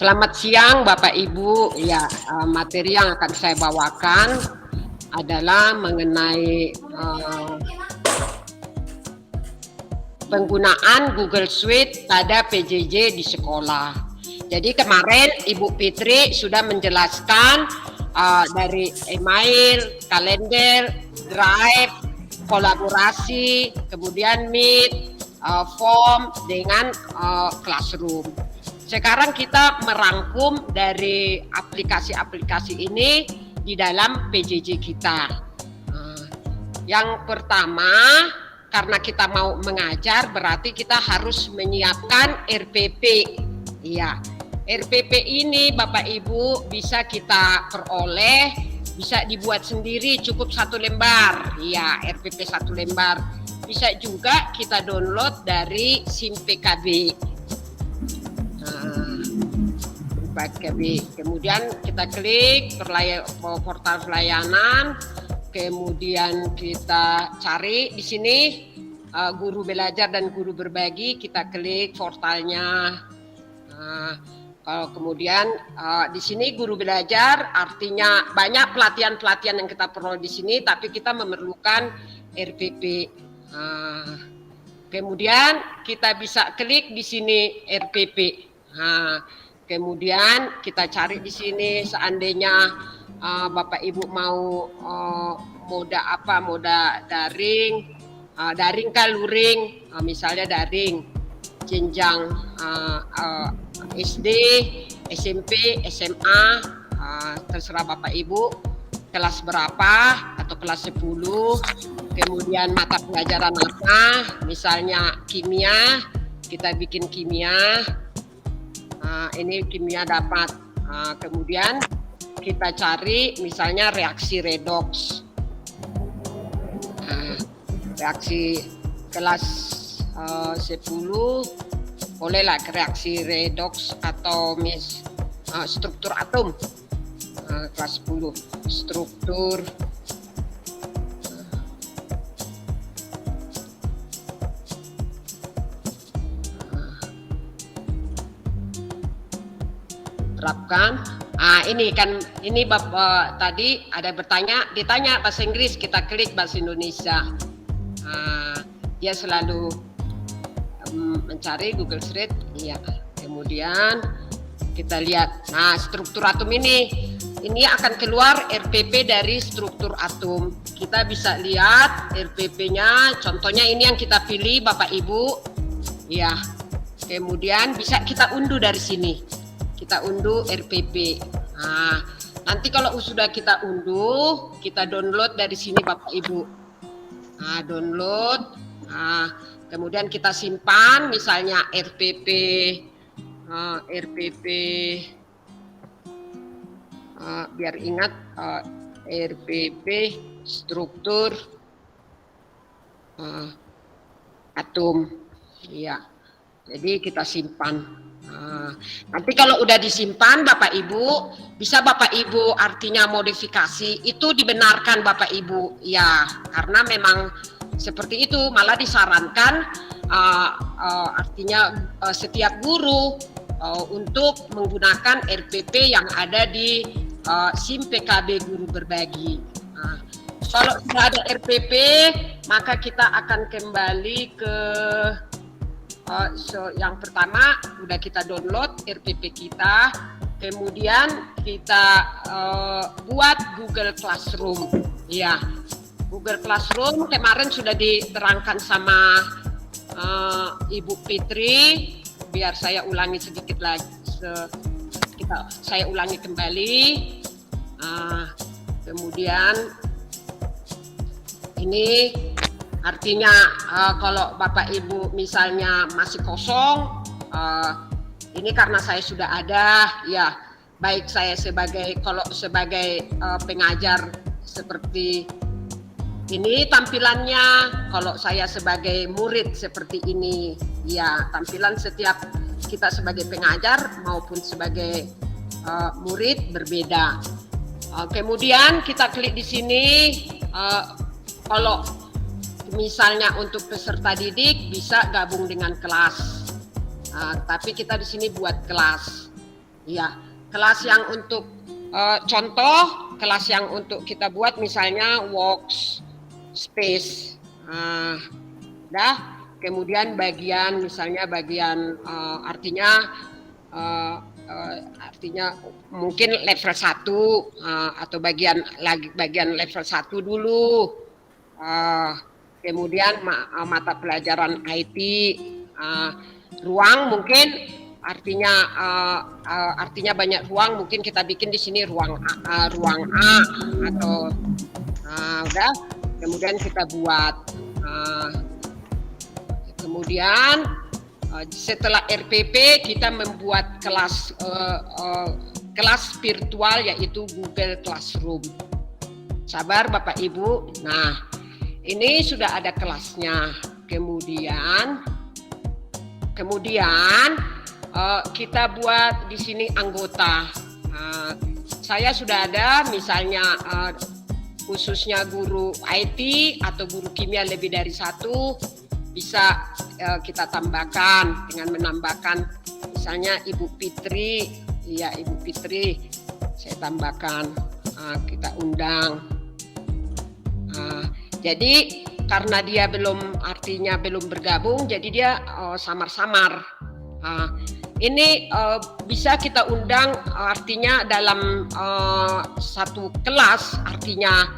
Selamat siang Bapak Ibu. Ya, materi yang akan saya bawakan adalah mengenai penggunaan Google Suite pada PJJ di sekolah. Jadi kemarin Ibu Fitri sudah menjelaskan dari email, kalender, drive, kolaborasi, kemudian Meet, form dengan classroom. Sekarang kita merangkum dari aplikasi-aplikasi ini di dalam PJJ kita. Yang pertama, karena kita mau mengajar, berarti kita harus menyiapkan RPP. Iya, RPP ini Bapak Ibu bisa kita peroleh, bisa dibuat sendiri, cukup 1 lembar. Iya, RPP 1 lembar. Bisa juga kita download dari SIM PKB. Kemudian kita klik portal pelayanan, kemudian kita cari di sini guru belajar dan guru berbagi, kita klik portalnya. Kemudian di sini guru belajar artinya banyak pelatihan-pelatihan yang kita peroleh di sini, tapi kita memerlukan RPP. Kemudian kita bisa klik di sini RPP. Kemudian kita cari di sini seandainya Bapak Ibu mau moda apa, moda daring, daring kah luring, misalnya daring, jenjang SD, SMP, SMA, terserah Bapak Ibu, kelas berapa atau kelas 10, kemudian mata pelajaran apa, misalnya kimia, kita bikin kimia. Ini kimia dapat, kemudian kita cari misalnya reaksi redoks, reaksi kelas 10 bolehlah reaksi redoks atau struktur atom, kelas 10 struktur terapkan. Ini kan, ini Bapak tadi ada ditanya bahasa Inggris, kita klik bahasa Indonesia. Dia selalu mencari Google Street. Iya. Kemudian kita lihat, struktur atom ini akan keluar RPP dari struktur atom. Kita bisa lihat RPP-nya, contohnya ini yang kita pilih Bapak Ibu. Ya. Kemudian bisa kita unduh dari sini. Kita unduh RPP. Nanti kalau sudah kita unduh, kita download dari sini Bapak Ibu. Download. Kemudian kita simpan, misalnya RPP, biar ingat, RPP struktur atom. Ya. Jadi kita simpan. Nanti kalau udah disimpan Bapak Ibu, bisa Bapak Ibu artinya modifikasi, itu dibenarkan Bapak Ibu, ya, karena memang seperti itu, malah disarankan artinya setiap guru untuk menggunakan RPP yang ada di SIM PKB guru berbagi. Kalau sudah ada RPP, maka kita akan kembali ke yang pertama, udah kita download RPP kita, kemudian kita buat Google Classroom. Ya, Google Classroom kemarin sudah diterangkan sama Ibu Fitri, biar saya ulangi sedikit lagi. Saya ulangi kembali. Kemudian ini artinya kalau Bapak Ibu misalnya masih kosong, ini karena saya sudah ada, ya, baik saya sebagai pengajar seperti ini tampilannya, kalau saya sebagai murid seperti ini, ya, tampilan setiap kita sebagai pengajar maupun sebagai murid berbeda. Kemudian kita klik di sini, kalau misalnya untuk peserta didik bisa gabung dengan kelas, tapi kita di sini buat kelas, Ya, kelas yang untuk contoh, kelas yang untuk kita buat misalnya workspace. Kemudian bagian misalnya bagian artinya mungkin level 1 atau bagian level 1 dulu. Kemudian mata pelajaran IT, ruang mungkin artinya banyak ruang, mungkin kita bikin di sini ruang A atau udah. Kemudian kita buat kemudian setelah RPP kita membuat kelas virtual yaitu Google Classroom. Sabar Bapak Ibu. Nah, ini sudah ada kelasnya. Kemudian kita buat di sini anggota. Saya sudah ada misalnya khususnya guru IT atau guru kimia lebih dari 1, bisa kita tambahkan dengan menambahkan misalnya Ibu Fitri. Iya, Ibu Fitri saya tambahkan, kita undang. Jadi karena dia belum bergabung, jadi dia samar-samar. Ini bisa kita undang, artinya dalam satu kelas, artinya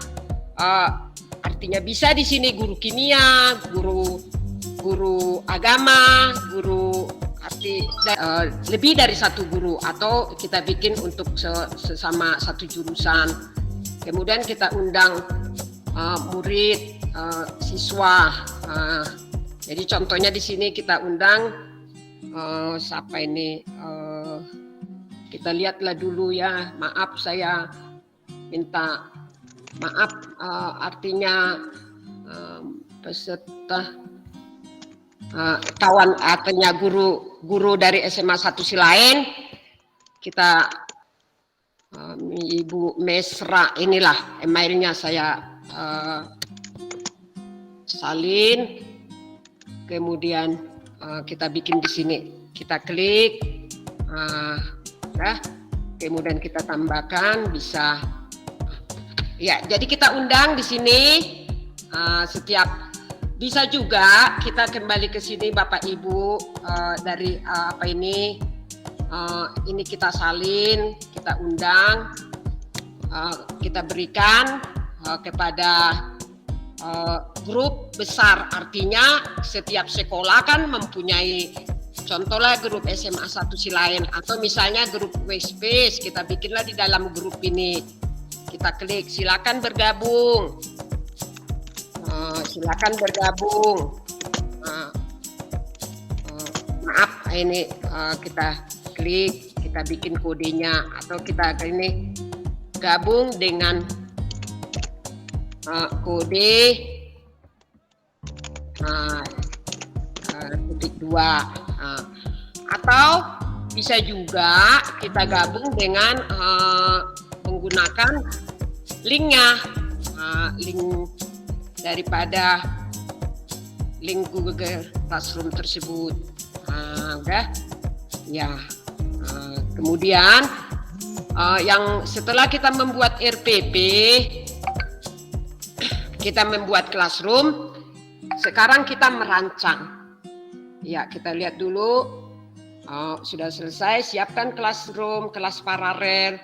bisa di sini guru kimia, guru agama, guru lebih dari 1 guru, atau kita bikin untuk sesama satu jurusan. Kemudian kita undang murid, siswa. Jadi contohnya di sini kita undang siapa ini? Kita lihatlah dulu ya. Maaf, saya minta maaf. Artinya peserta kawan, artinya guru dari SMA 1 Silain. Kita Ibu Mesra, inilah emailnya saya salin, kemudian kita bikin di sini, kita klik, kemudian kita tambahkan, bisa ya. Jadi kita undang di sini setiap, bisa juga kita kembali ke sini Bapak Ibu, dari ini kita salin, kita undang, kita berikan kepada grup besar. Artinya setiap sekolah kan mempunyai, contohnya grup SMA 1 Silain atau misalnya grup Workspace, kita bikinlah di dalam grup ini, kita klik silakan bergabung, silakan bergabung. Maaf, ini kita klik, kita bikin kodenya, atau kita ini gabung dengan kode titik 2, atau bisa juga kita gabung dengan menggunakan linknya, link daripada link Google Classroom tersebut. Udah ya. Kemudian yang setelah kita membuat RPP, kita membuat classroom, sekarang kita merancang. Ya, kita lihat dulu. Sudah selesai, siapkan classroom, kelas paralel.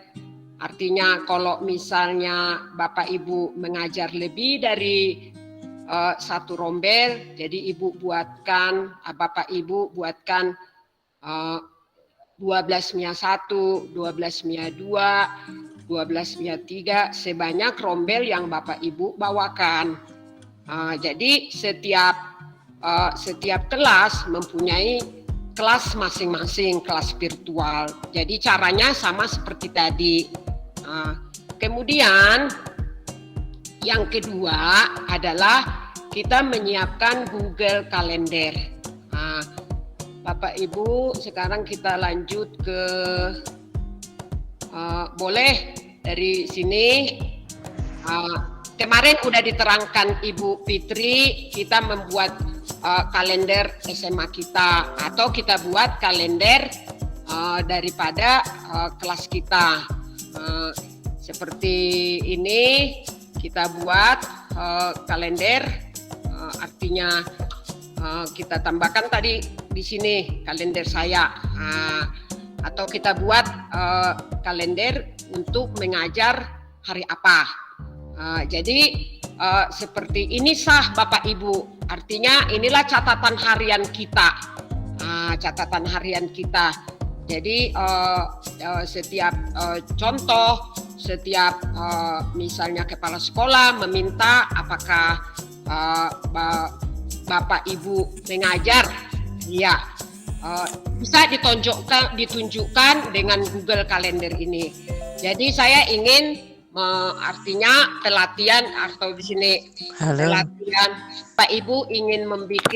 Artinya kalau misalnya Bapak Ibu mengajar lebih dari 1 rombel, jadi Bapak Ibu buatkan 12 MIA 1, 12 MIA 2, 12 MIA 3, sebanyak rombel yang Bapak Ibu bawakan. Jadi setiap kelas mempunyai kelas masing-masing, kelas virtual. Jadi caranya sama seperti tadi. Kemudian yang kedua adalah kita menyiapkan Google Calendar. Bapak Ibu, sekarang kita lanjut ke boleh dari sini. Kemarin udah diterangkan Ibu Fitri, kita membuat kalender SMA kita, atau kita buat kalender daripada kelas kita. Seperti ini kita buat kalender, artinya kita tambahkan tadi di sini kalender saya, atau kita buat kalender untuk mengajar hari apa. Jadi seperti ini sah Bapak Ibu, artinya inilah catatan harian kita. Catatan harian kita. Jadi setiap contoh, setiap misalnya kepala sekolah meminta apakah Bapak Ibu mengajar, ya bisa ditunjukkan dengan Google Calendar ini. Jadi saya ingin artinya pelatihan atau di sini pelatihan Pak Ibu ingin membuat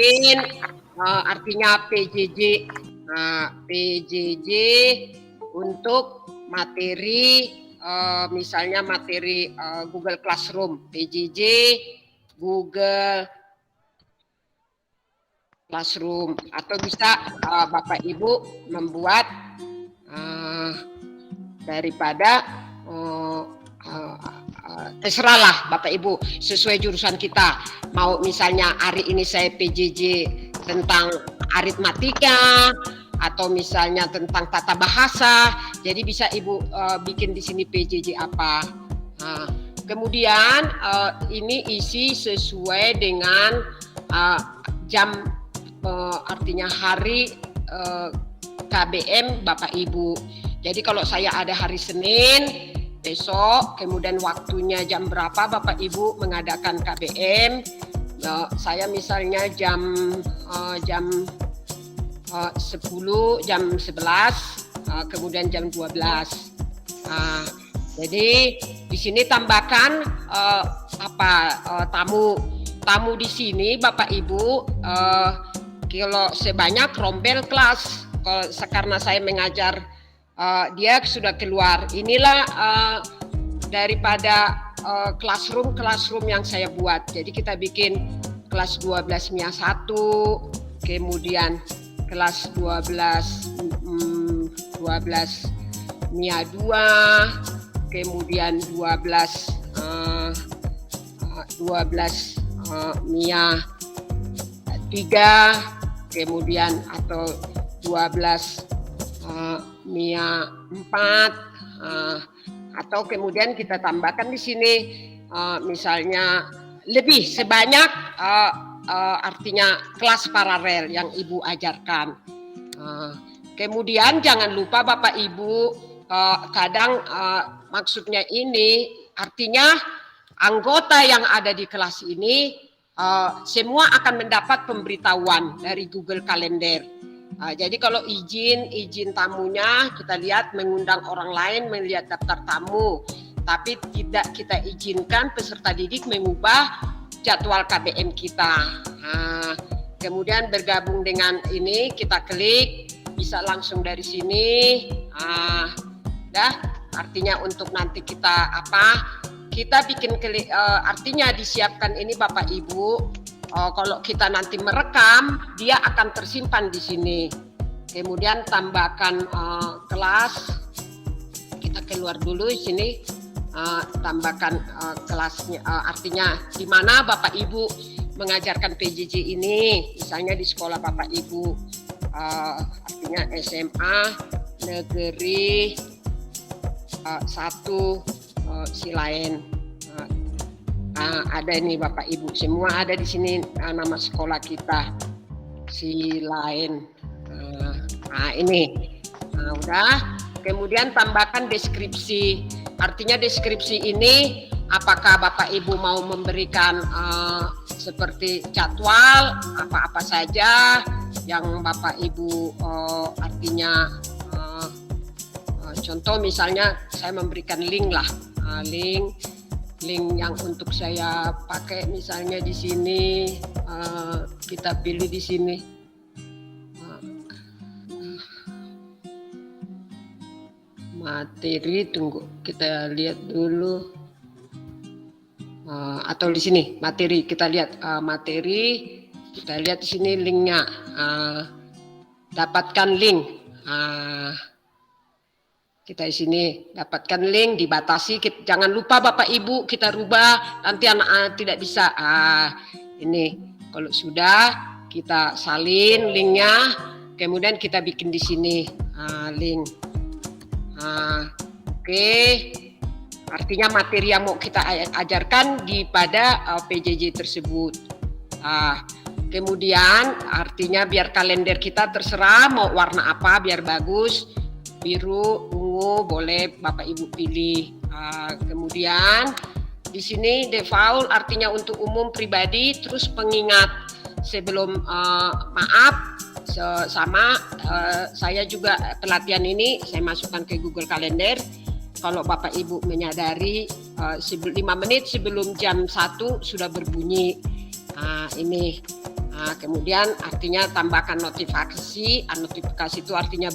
artinya PJJ. PJJ untuk materi misalnya materi Google Classroom, PJJ Google Classroom, atau bisa Bapak Ibu membuat daripada terserahlah Bapak Ibu sesuai jurusan kita. Mau misalnya hari ini saya PJJ tentang aritmatika atau misalnya tentang tata bahasa, jadi bisa Ibu bikin di sini PJJ apa. Kemudian ini isi sesuai dengan jam, artinya hari KBM Bapak Ibu. Jadi kalau saya ada hari Senin besok, kemudian waktunya jam berapa Bapak Ibu mengadakan KBM, saya misalnya jam 10, jam 11, kemudian jam 12. Jadi di sini tambahkan tamu di sini Bapak Ibu, kalau sebanyak rombel kelas. Kalau karena saya mengajar dia sudah keluar. Inilah daripada classroom yang saya buat. Jadi kita bikin kelas 12 MIA 1, kemudian kelas 12 MIA 2, kemudian 12 MIA 3, kemudian atau 12 MIA 4, atau kemudian kita tambahkan di sini misalnya lebih sebanyak artinya kelas paralel yang Ibu ajarkan. Kemudian jangan lupa Bapak Ibu, kadang maksudnya ini artinya anggota yang ada di kelas ini semua akan mendapat pemberitahuan dari Google Calendar. Jadi kalau izin tamunya kita lihat mengundang orang lain melihat daftar tamu, tapi tidak kita izinkan peserta didik mengubah jadwal KBM kita. Kemudian bergabung dengan ini kita klik, bisa langsung dari sini. Artinya untuk nanti kita kita bikin artinya disiapkan ini Bapak Ibu. Kalau kita nanti merekam, dia akan tersimpan di sini. Kemudian tambahkan kelas. Kita keluar dulu di sini. Tambahkan kelasnya, artinya di mana Bapak Ibu mengajarkan PJJ ini, misalnya di sekolah Bapak Ibu, artinya SMA Negeri 1 Silain. Ada ini Bapak Ibu, semua ada di sini nama sekolah kita Silain. Ini udah. Kemudian tambahkan deskripsi. Artinya deskripsi ini apakah Bapak Ibu mau memberikan seperti jadwal apa-apa saja yang Bapak Ibu artinya contoh misalnya saya memberikan link lah, link yang untuk saya pakai misalnya di sini, kita pilih di sini. Materi, tunggu kita lihat dulu, atau di sini materi kita lihat materi, kita lihat di sini linknya, dapatkan link. Kita di sini dapatkan link, dibatasi. Jangan lupa Bapak Ibu kita rubah, nanti anak tidak bisa. Ini kalau sudah kita salin linknya, kemudian kita bikin di sini link. Oke. Artinya materi yang mau kita ajarkan pada PJJ tersebut. Kemudian artinya biar kalender kita terserah mau warna apa biar bagus. Biru, ungu, boleh Bapak Ibu pilih. Kemudian di sini default artinya untuk umum pribadi, terus pengingat sebelum maaf sama saya juga pelatihan ini saya masukkan ke Google Calendar. Kalau Bapak Ibu menyadari 5 menit sebelum jam 1 sudah berbunyi ini. Kemudian artinya tambahkan notifikasi. Notifikasi itu artinya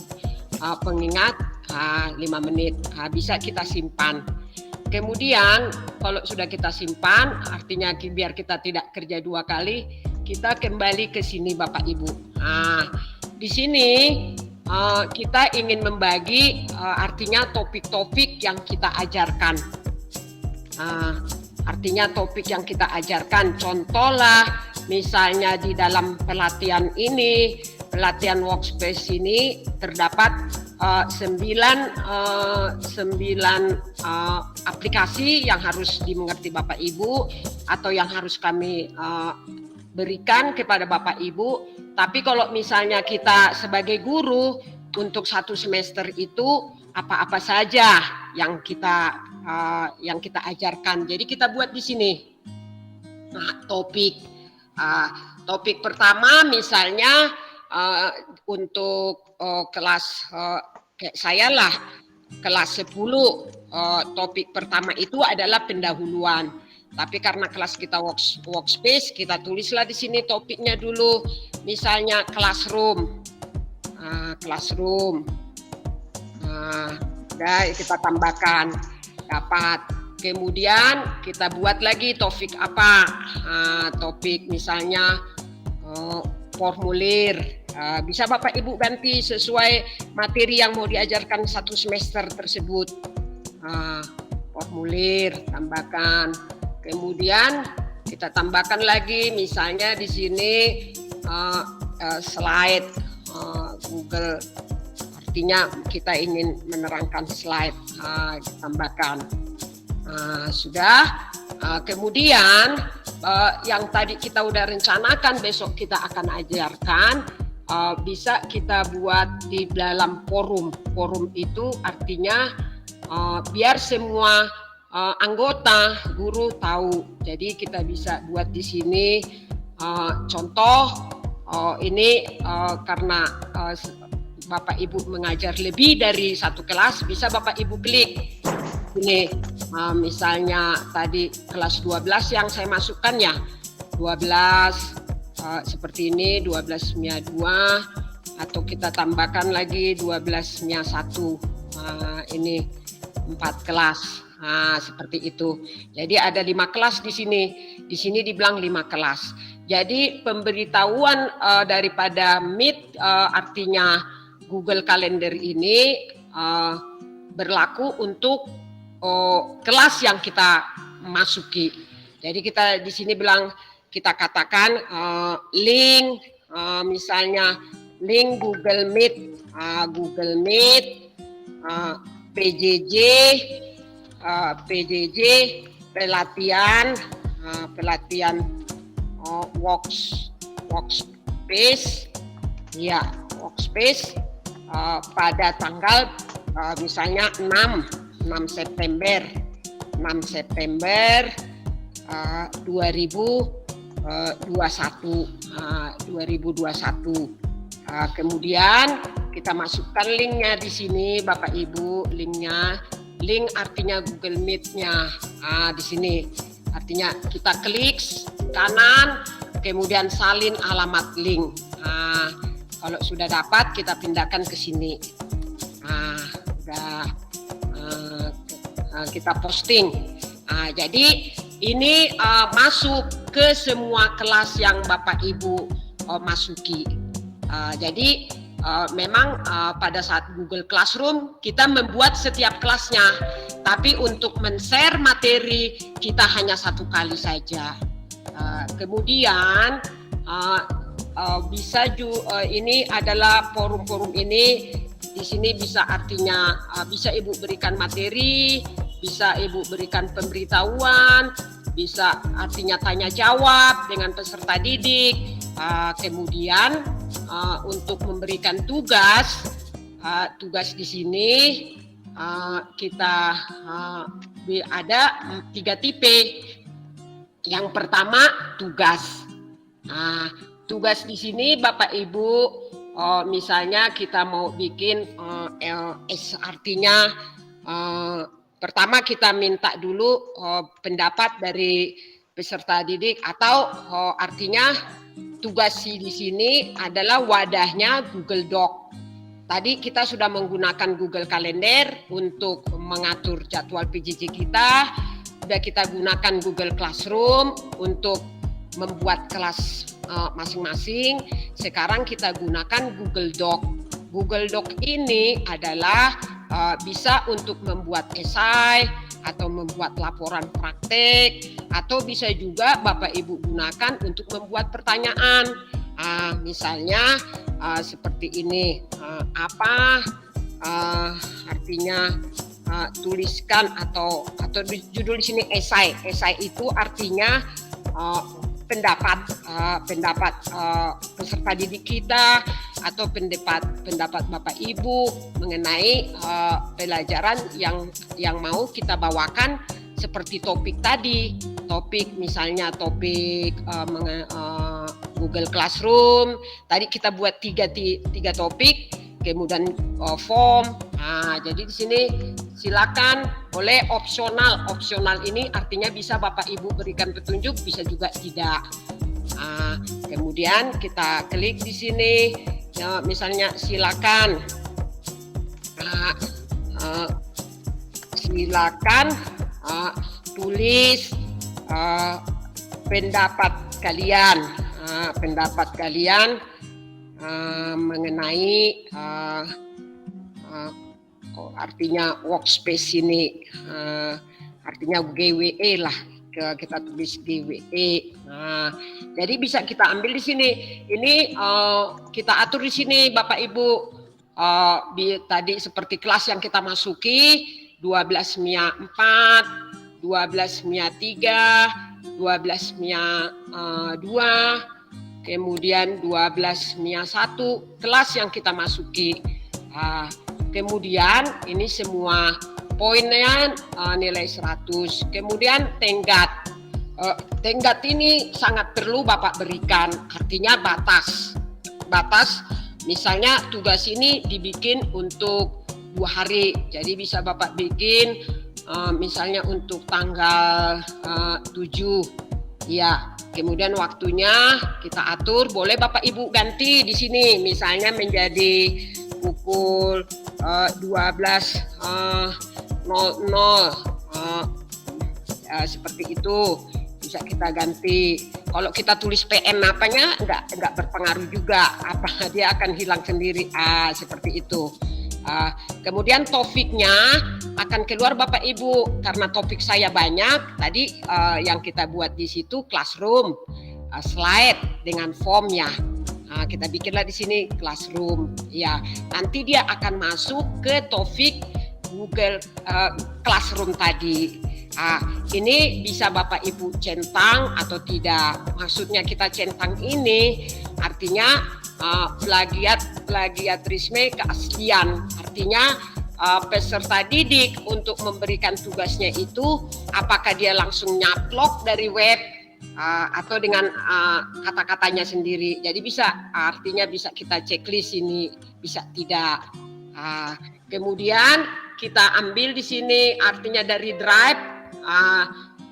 pengingat 5 menit. Bisa kita simpan. Kemudian kalau sudah kita simpan, artinya biar kita tidak kerja 2 kali, kita kembali ke sini Bapak Ibu. Di sini kita ingin membagi artinya topik-topik yang kita ajarkan. Artinya topik yang kita ajarkan, contohlah misalnya di dalam pelatihan ini, pelatihan workspace ini terdapat 9 aplikasi yang harus dimengerti Bapak Ibu atau yang harus kami berikan kepada Bapak Ibu. Tapi kalau misalnya kita sebagai guru untuk 1 semester itu apa-apa saja yang kita ajarkan. Jadi kita buat di sini. Topik pertama misalnya untuk kelas kayak saya lah kelas 10, topik pertama itu adalah pendahuluan. Tapi karena kelas kita workspace, kita tulislah di sini topiknya dulu. Misalnya classroom. Udah kita tambahkan dapat. Kemudian kita buat lagi topik apa? Topik misalnya formulir. Bisa Bapak Ibu ganti sesuai materi yang mau diajarkan 1 semester tersebut. Formulir tambahkan. Kemudian kita tambahkan lagi misalnya di sini slide Google. Artinya kita ingin menerangkan slide. Tambahkan. Sudah. Kemudian yang tadi kita udah rencanakan besok kita akan ajarkan, bisa kita buat di dalam forum. Forum itu artinya biar semua anggota guru tahu. Jadi kita bisa buat di sini contoh ini karena Bapak Ibu mengajar lebih dari 1 kelas, bisa Bapak Ibu klik ini. Misalnya tadi kelas 12 yang saya masukkan ya, 12 seperti ini, 12 MIA 2, atau kita tambahkan lagi 12 MIA 1, ini 4 kelas. Seperti itu. Jadi ada 5 kelas di sini. Di sini dibilang 5 kelas. Jadi pemberitahuan daripada Meet artinya Google Calendar ini berlaku untuk kelas yang kita masuki. Jadi kita di sini bilang, kita katakan link misalnya link Google Meet, PJJ pelatihan workspace ya, workspace pada tanggal misalnya 6 September 2021. Kemudian kita masukkan linknya di sini Bapak Ibu, link artinya Google Meet-nya di sini. Artinya kita klik kanan, kemudian salin alamat link. Kalau sudah dapat kita pindahkan ke sini. Kita posting. Jadi ini masuk ke semua kelas yang Bapak Ibu masuki. Jadi memang pada saat Google Classroom kita membuat setiap kelasnya, tapi untuk men-share materi kita hanya 1 kali saja. Kemudian bisa juga ini adalah forum-forum ini. Di sini bisa artinya bisa Ibu berikan materi, bisa Ibu berikan pemberitahuan, bisa artinya tanya jawab dengan peserta didik. Kemudian untuk memberikan tugas di sini kita ada 3 tipe. Yang pertama tugas. Tugas di sini Bapak Ibu, misalnya kita mau bikin artinya pertama kita minta dulu pendapat dari peserta didik, atau artinya tugas di sini adalah wadahnya Google Doc. Tadi kita sudah menggunakan Google Calendar untuk mengatur jadwal PJJ kita. Sudah kita gunakan Google Classroom untuk membuat kelas masing-masing. Sekarang kita gunakan Google Doc. Google Doc ini adalah bisa untuk membuat esai atau membuat laporan praktek, atau bisa juga Bapak Ibu gunakan untuk membuat pertanyaan. Misalnya seperti ini, artinya tuliskan atau judul di sini esai. Esai itu artinya pendapat peserta didik kita atau pendapat Bapak Ibu mengenai pelajaran yang mau kita bawakan, seperti topik tadi. Misalnya topik Google Classroom. Tadi kita buat tiga topik, kemudian form. Jadi di sini silakan boleh opsional. Opsional ini artinya bisa Bapak Ibu berikan petunjuk, bisa juga tidak. Kemudian kita klik di sini, misalnya silakan tulis pendapat kalian mengenai artinya workspace ini, artinya GWE lah, kita tulis GWE. Jadi bisa kita ambil di sini. Ini kita atur di sini Bapak Ibu. Tadi seperti kelas yang kita masuki 12 MIA 4, 12 MIA 3, 12 MIA 2, kemudian 12 MIA 1, kelas yang kita masuki. Kemudian ini semua poinnya nilai 100. Kemudian tenggat. Tenggat ini sangat perlu Bapak berikan, artinya batas. Misalnya tugas ini dibikin untuk 2 hari, jadi bisa Bapak bikin misalnya untuk tanggal 7, ya. Kemudian waktunya kita atur, boleh Bapak Ibu ganti di sini, misalnya menjadi pukul 12.00, seperti itu bisa kita ganti. Kalau kita tulis PM apanya enggak berpengaruh juga, dia akan hilang sendiri. Seperti itu. Kemudian topiknya akan keluar Bapak Ibu, karena topik saya banyak. Tadi yang kita buat di situ classroom, slide dengan formnya. Kita bikinlah di sini classroom. Ya, nanti dia akan masuk ke topik Google Classroom tadi. Ini bisa Bapak Ibu centang atau tidak. Maksudnya kita centang ini artinya plagiarisme keaslian. Artinya peserta didik untuk memberikan tugasnya itu apakah dia langsung nyaplok dari web atau dengan kata-katanya sendiri. Jadi artinya bisa kita checklist ini, bisa tidak. Kemudian kita ambil di sini artinya dari drive.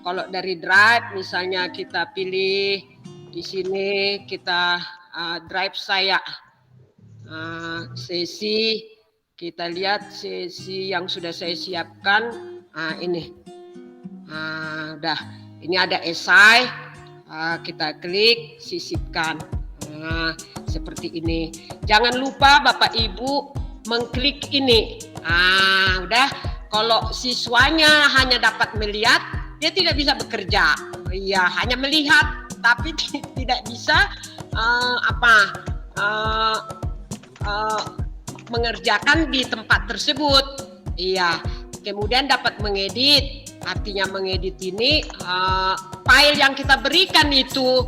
Kalau dari drive misalnya kita pilih di sini, kita drive saya sesi, kita lihat sesi yang sudah saya siapkan. Ini udah, ini ada esai, kita klik sisipkan. Nah, seperti ini. Jangan lupa Bapak Ibu mengklik ini. Nah, udah. Kalau siswanya hanya dapat melihat, dia tidak bisa bekerja. Iya, hanya melihat, tapi tidak bisa mengerjakan di tempat tersebut. Iya. Kemudian dapat mengedit. Artinya mengedit ini file yang kita berikan itu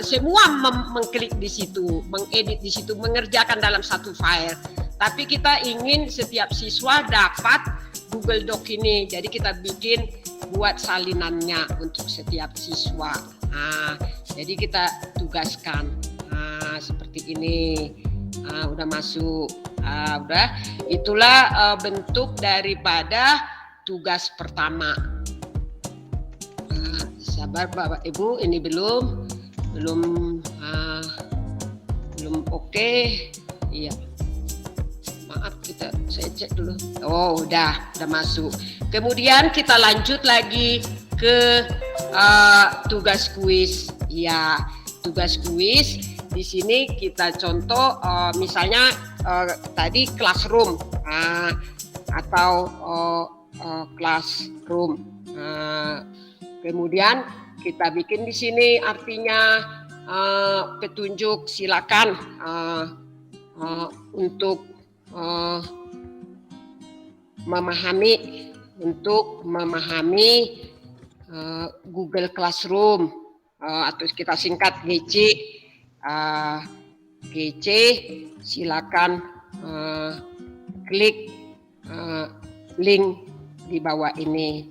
semua mengklik di situ, mengedit di situ, mengerjakan dalam satu file. Tapi kita ingin setiap siswa dapat Google Doc ini. Jadi kita buat salinannya untuk setiap siswa. Nah, jadi kita tugaskan. Nah, seperti ini. Nah, udah masuk. Nah, udah. Itulah bentuk daripada tugas pertama. Nah, sabar Bapak Ibu, ini belum oke. Iya. Maaf, saya cek dulu. Oh, udah masuk. Kemudian kita lanjut lagi ke tugas kuis. Ya, tugas kuis. Di sini kita contoh misalnya tadi classroom atau classroom. Kemudian kita bikin di sini artinya petunjuk, silakan untuk memahami Google Classroom atau kita singkat GC. GC, silakan klik link di bawah ini.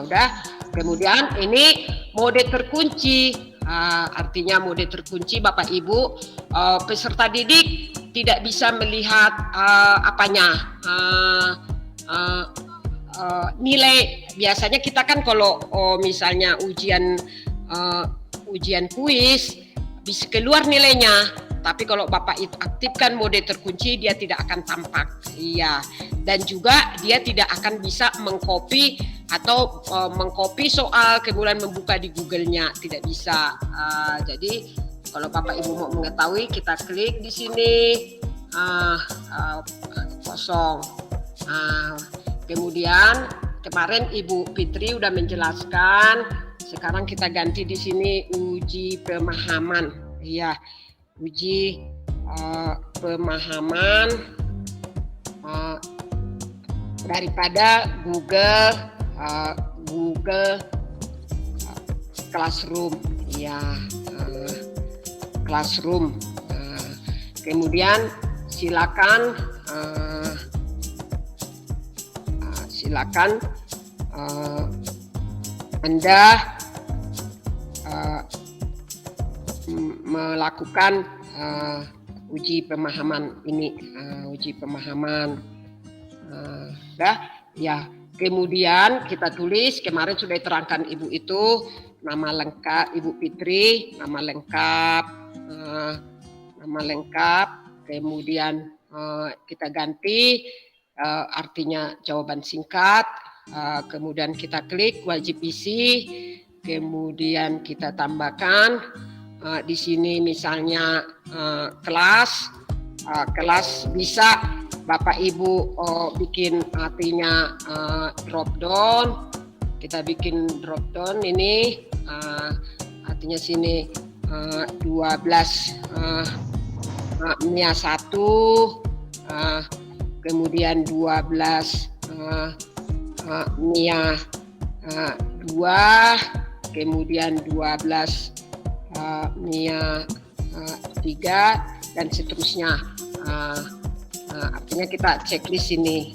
Udah. Kemudian ini mode terkunci. Artinya mode terkunci Bapak Ibu, peserta didik tidak bisa melihat nilai. Biasanya kita kan kalau misalnya ujian kuis bisa keluar nilainya, tapi kalau Bapak aktifkan mode terkunci dia tidak akan tampak. Iya. Dan juga dia tidak akan bisa mengcopy atau mengcopy soal kemudian membuka di Google-nya, tidak bisa. Jadi kalau Bapak Ibu mau mengetahui, kita klik di sini kosong. Kemudian kemarin Ibu Fitri udah menjelaskan, sekarang kita ganti di sini uji pemahaman. Iya, uji pemahaman daripada Google Classroom. Ya, Classroom. Kemudian silakan Anda melakukan uji pemahaman ini, uji pemahaman. Ya. Kemudian kita tulis, kemarin sudah diterangkan Ibu itu nama lengkap Ibu Fitri, nama lengkap. Kemudian kita ganti artinya jawaban singkat. Kemudian kita klik wajib isi. Kemudian kita tambahkan di sini misalnya kelas bisa Bapak Ibu bikin artinya drop down. Kita bikin drop down ini artinya sini 12 MIA 1, kemudian 12 MIA 2, kemudian 12 MIA 3 dan seterusnya. Artinya kita checklist ini.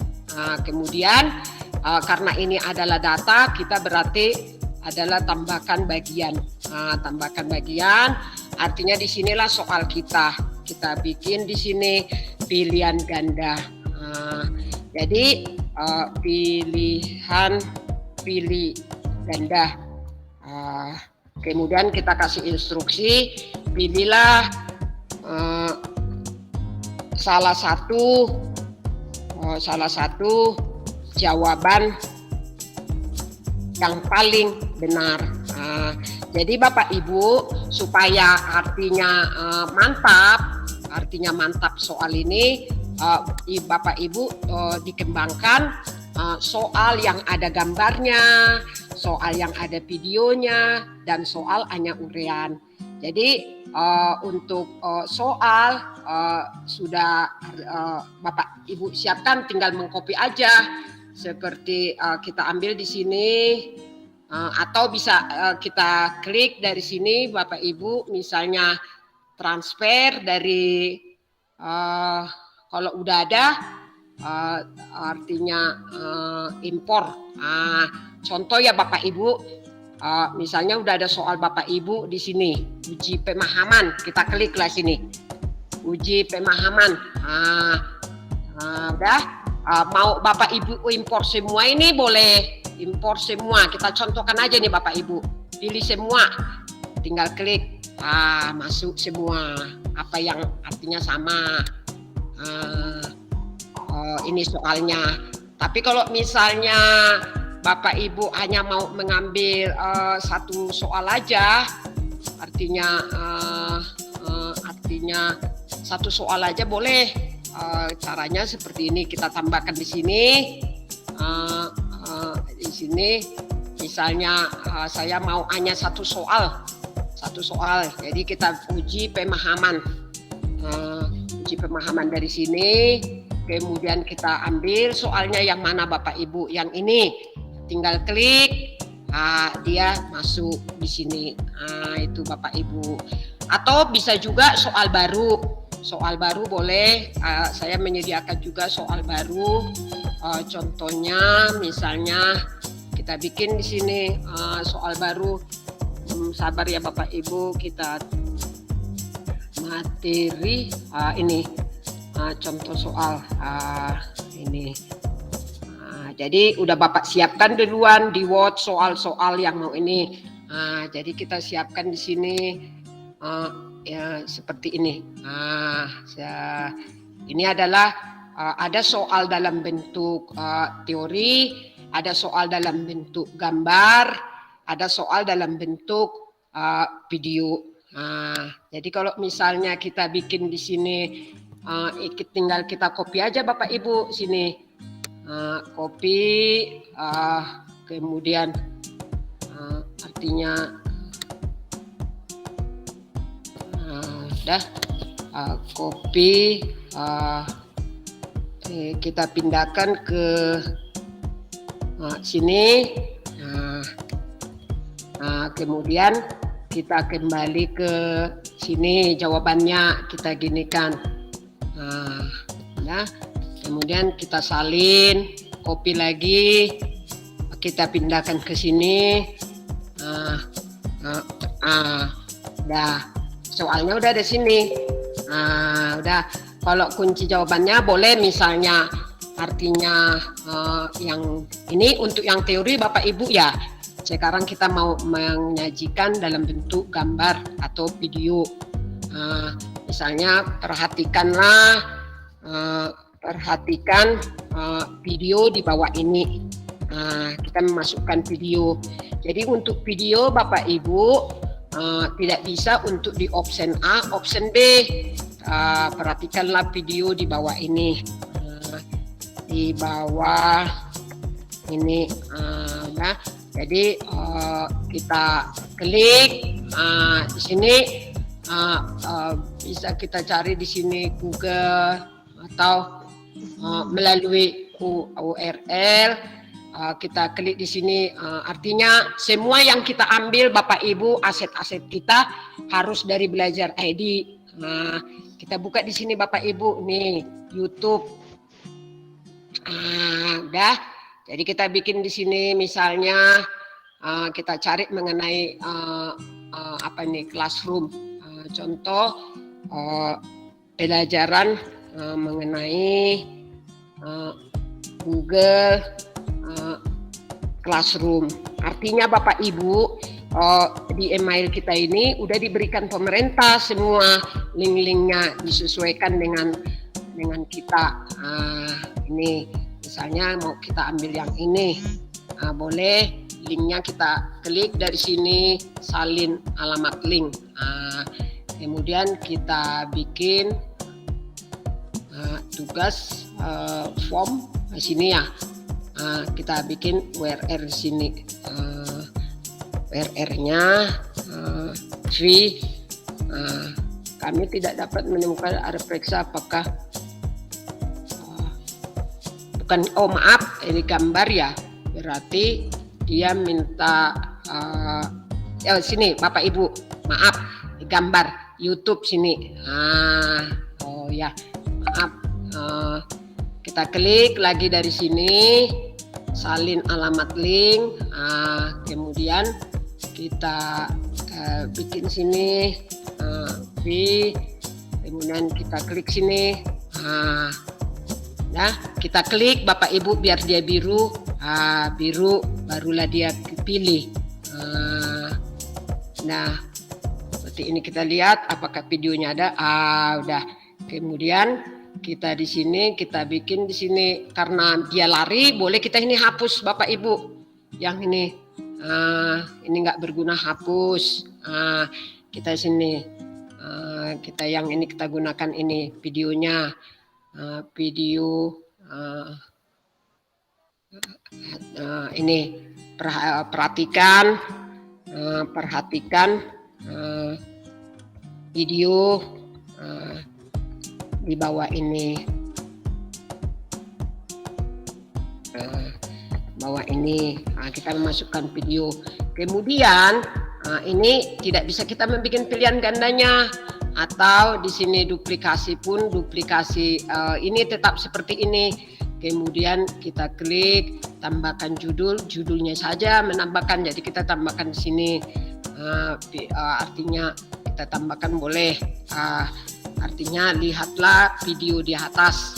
Kemudian karena ini adalah data, kita berarti adalah tambahkan bagian. Tambahkan bagian, artinya di sinilah soal kita bikin di sini pilihan ganda. Jadi pilih ganda. Kemudian kita kasih instruksi, pilihlah salah satu jawaban yang paling benar. Jadi Bapak Ibu, supaya artinya mantap soal ini, Bapak Ibu dikembangkan soal yang ada gambarnya, soal yang ada videonya, dan soal hanya uraian. Jadi untuk soal sudah Bapak Ibu siapkan, tinggal mengcopy aja seperti kita ambil di sini. Atau bisa kita klik dari sini Bapak Ibu, misalnya transfer dari kalau udah ada artinya impor. Contoh ya Bapak Ibu, misalnya udah ada soal Bapak Ibu di sini, uji pemahaman, kita kliklah sini, uji pemahaman. Udah mau Bapak Ibu impor semua ini boleh. Impor semua, kita contohkan aja nih Bapak Ibu, pilih semua, tinggal klik, masuk semua, apa yang artinya sama, ini soalnya. Tapi kalau misalnya Bapak Ibu hanya mau mengambil satu soal aja, artinya satu soal aja boleh. Caranya seperti ini, kita tambahkan di sini. Di sini misalnya saya mau hanya satu soal, jadi kita uji pemahaman, dari sini, kemudian kita ambil soalnya yang mana Bapak Ibu, yang ini, tinggal klik, dia masuk di sini. Itu Bapak Ibu. Atau bisa juga soal baru boleh. Saya menyediakan juga soal baru. Contohnya misalnya kita bikin di sini soal baru. Sabar ya Bapak Ibu, kita materi ini contoh soal ini. Jadi udah Bapak siapkan duluan di Word soal-soal yang mau ini. Jadi kita siapkan di sini ya seperti ini. Ini adalah ada soal dalam bentuk teori, ada soal dalam bentuk gambar, ada soal dalam bentuk video. Jadi kalau misalnya kita bikin di sini, tinggal kita copy aja Bapak Ibu sini, copy, kemudian artinya copy. Kita pindahkan ke sini. Kemudian kita kembali ke sini, jawabannya kita ginikan. Kemudian kita salin, copy lagi, kita pindahkan ke sini. Soalnya udah ada sini. Udah. Kalau kunci jawabannya boleh misalnya artinya yang ini untuk yang teori Bapak Ibu ya. Sekarang kita mau menyajikan dalam bentuk gambar atau video. Misalnya perhatikan video di bawah ini. Kita memasukkan video. Jadi untuk video Bapak Ibu tidak bisa untuk di option A, option B. Perhatikanlah video di bawah ini, di bawah ini. Jadi kita klik di sini, bisa kita cari di sini Google atau melalui URL. Kita klik di sini, artinya semua yang kita ambil Bapak Ibu, aset-aset kita harus dari Belajar ID. Kita buka di sini Bapak Ibu nih YouTube. Udah. Jadi kita bikin di sini misalnya kita cari mengenai classroom. Contoh pelajaran mengenai Google Classroom. Artinya Bapak Ibu, di email kita ini udah diberikan pemerintah semua link-linknya, disesuaikan dengan kita. Ini misalnya mau kita ambil yang ini, boleh linknya kita klik dari sini, salin alamat link. Kemudian kita bikin tugas form di sini ya. Kita bikin URL di sini. URL-nya free. Kami tidak dapat menemukan, ada periksa apakah bukan, oh maaf, ini gambar ya, berarti dia minta sini Bapak Ibu, maaf, gambar YouTube sini. Oh ya, maaf, kita klik lagi dari sini, salin alamat link, kemudian kita bikin sini kemudian kita klik sini. Nah, kita klik Bapak Ibu biar dia biru, biru barulah dia pilih. Nah, seperti ini kita lihat apakah videonya ada. Udah. Kemudian kita di sini kita bikin di sini, karena dia lari boleh kita ini hapus Bapak Ibu. Yang ini nggak berguna, hapus. Kita sini kita yang ini kita gunakan ini videonya. Video ini perhatikan video di bawah ini, kita memasukkan video. Kemudian ini tidak bisa kita membuat pilihan gandanya, atau di sini duplikasi pun duplikasi ini tetap seperti ini. Kemudian kita klik tambahkan judulnya saja menambahkan, jadi kita tambahkan di sini. Artinya kita tambahkan boleh, artinya lihatlah video di atas,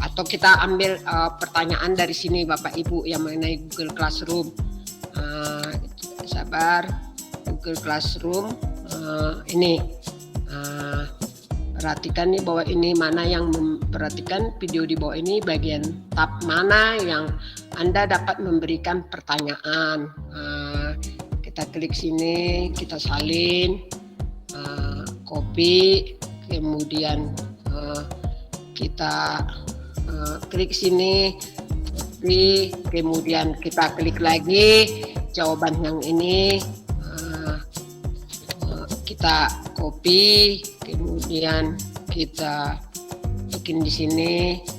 atau kita ambil pertanyaan dari sini Bapak Ibu yang mengenai Google Classroom. Sabar, Google Classroom ini perhatikan nih bahwa ini mana yang memperhatikan video di bawah ini, bagian tab mana yang Anda dapat memberikan pertanyaan. Kita klik sini, kita salin, copy, kemudian kita klik sini, kemudian kita klik lagi jawaban yang ini, kita copy, kemudian kita bikin di sini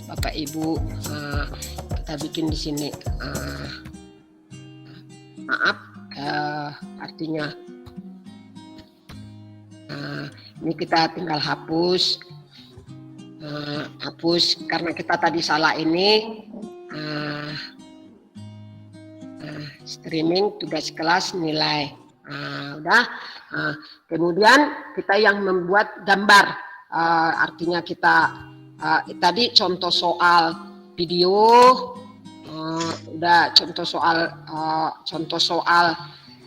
Bapak Ibu, kita bikin di sini. Maaf, artinya ini kita tinggal hapus, karena kita tadi salah ini. Streaming tugas kelas nilai. Udah. Kemudian kita yang membuat gambar, artinya kita tadi contoh soal video, udah contoh soal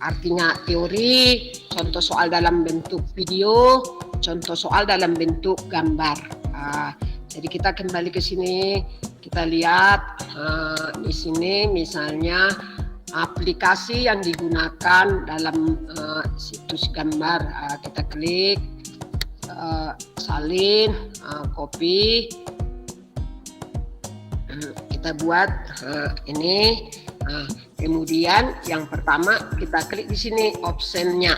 artinya teori, contoh soal dalam bentuk video, contoh soal dalam bentuk gambar. Jadi kita kembali ke sini, kita lihat di sini misalnya aplikasi yang digunakan dalam situs gambar. Kita klik, salin, copy, kita buat ini. Kemudian yang pertama kita klik di sini optionnya,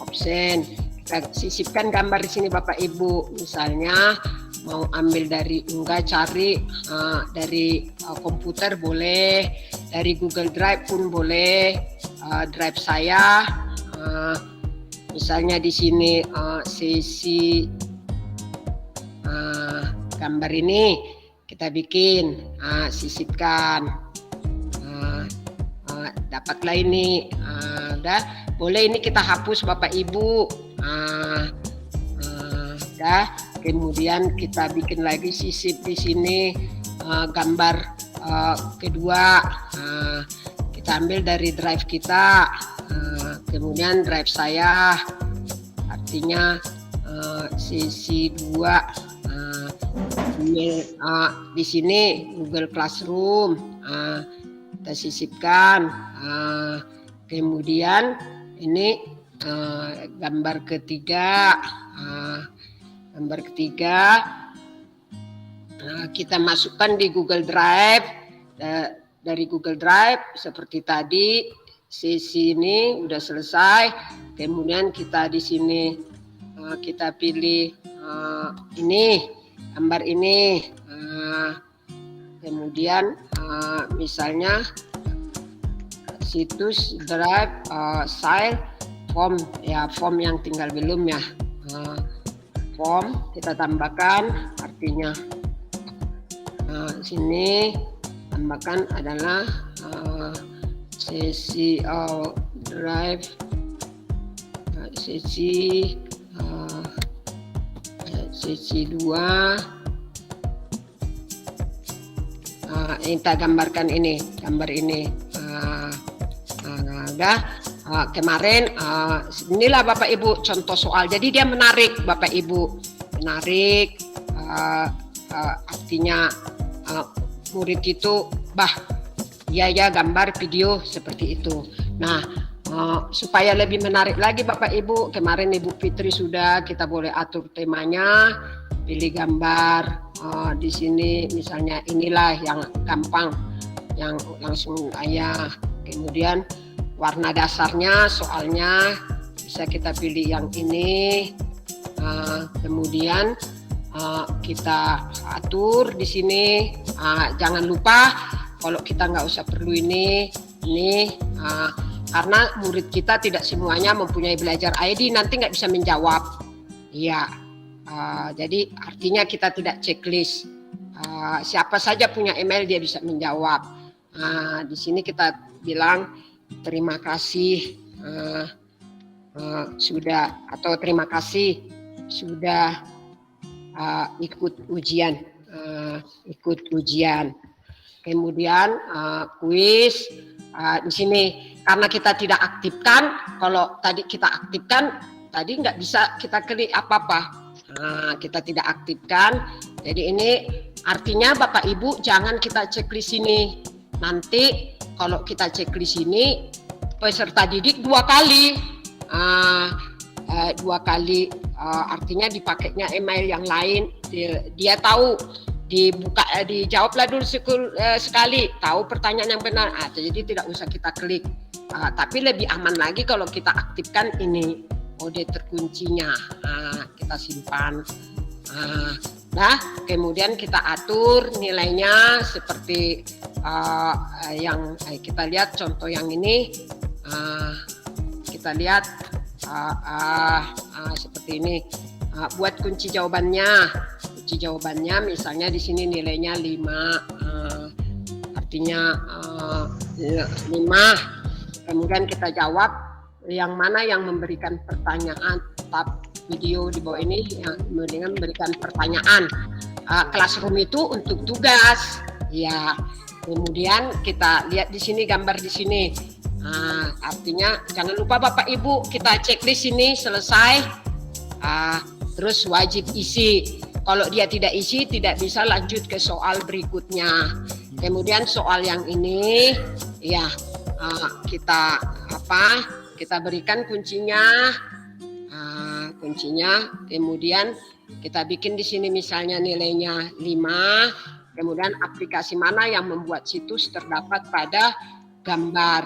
option. Kita sisipkan gambar di sini Bapak Ibu. Misalnya mau ambil dari cari dari komputer boleh, dari Google Drive pun boleh, drive saya. Misalnya di sini sesi gambar ini kita bikin, sisipkan, dapatlah ini. Udah, boleh ini kita hapus Bapak Ibu. Udah. Kemudian kita bikin lagi sisip di sini gambar kedua, kita ambil dari drive kita, kemudian drive saya, artinya sisi 2, Di sini Google Classroom, kita sisipkan. Kemudian ini gambar ketiga, kita masukkan di Google Drive. Dari Google Drive seperti tadi, sesi ini udah selesai. Kemudian kita di sini kita pilih ini, gambar ini. Kemudian misalnya situs drive, file, form, ya form yang tinggal belum ya. Form kita tambahkan, artinya sini tambahkan adalah sesi drive, sesi 2. Kita gambarkan ini, gambar ini. Kemarin inilah Bapak Ibu contoh soal. Jadi dia menarik Bapak Ibu, menarik, artinya murid itu ya gambar video seperti itu. Nah, supaya lebih menarik lagi Bapak Ibu, kemarin Ibu Fitri sudah, kita boleh atur temanya, pilih gambar. Di sini misalnya inilah yang gampang, yang langsung ayah. Kemudian warna dasarnya, soalnya bisa kita pilih yang ini. Kemudian kita atur di sini. Jangan lupa kalau kita nggak usah perlu ini, karena murid kita tidak semuanya mempunyai belajar ID, nanti nggak bisa menjawab. Iya. Jadi artinya kita tidak checklist. Siapa saja punya email dia bisa menjawab. Di sini kita bilang terima kasih sudah, atau terima kasih sudah ikut ujian. Kemudian kuis di sini karena kita tidak aktifkan. Kalau tadi kita aktifkan, tadi nggak bisa kita klik apa-apa. Kita tidak aktifkan. Jadi ini artinya Bapak Ibu jangan kita checklist ini. Nanti kalau kita checklist ini peserta didik 2 kali. 2 kali artinya dipakainya email yang lain. Dia tahu, dijawablah dulu sekali, tahu pertanyaan yang benar. Jadi tidak usah kita klik. Tapi lebih aman lagi kalau kita aktifkan ini mode terkuncinya. Kita simpan. Nah, kemudian kita atur nilainya seperti yang kita lihat contoh yang ini. Kita lihat seperti ini. Buat kunci jawabannya. Kunci jawabannya misalnya di sini nilainya 5. Artinya 5. Kemudian kita jawab yang mana yang memberikan pertanyaan. Tab video di bawah ini yang memberikan pertanyaan. Classroom itu untuk tugas. Ya. Kemudian kita lihat di sini, gambar di sini. Artinya jangan lupa Bapak Ibu kita checklist ini selesai. Terus wajib isi. Kalau dia tidak isi tidak bisa lanjut ke soal berikutnya. Kemudian soal yang ini ya kita berikan kuncinya. Kemudian kita bikin di sini misalnya nilainya 5. Kemudian aplikasi mana yang membuat situs terdapat pada gambar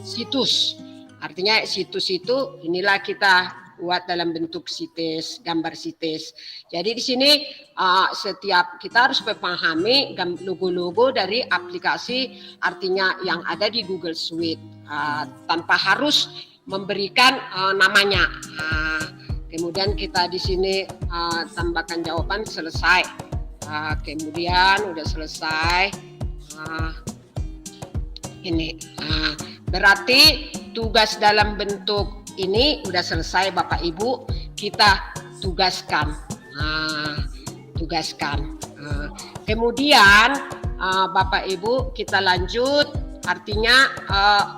situs. Artinya situs itu inilah kita buat dalam bentuk sites, gambar sites. Jadi di sini setiap kita harus memahami logo-logo dari aplikasi, artinya yang ada di Google Suite tanpa harus memberikan namanya. Kemudian kita di sini tambahkan jawaban selesai. Kemudian udah selesai. Ini berarti tugas dalam bentuk ini udah selesai Bapak Ibu, kita tugaskan. Kemudian Bapak Ibu kita lanjut, artinya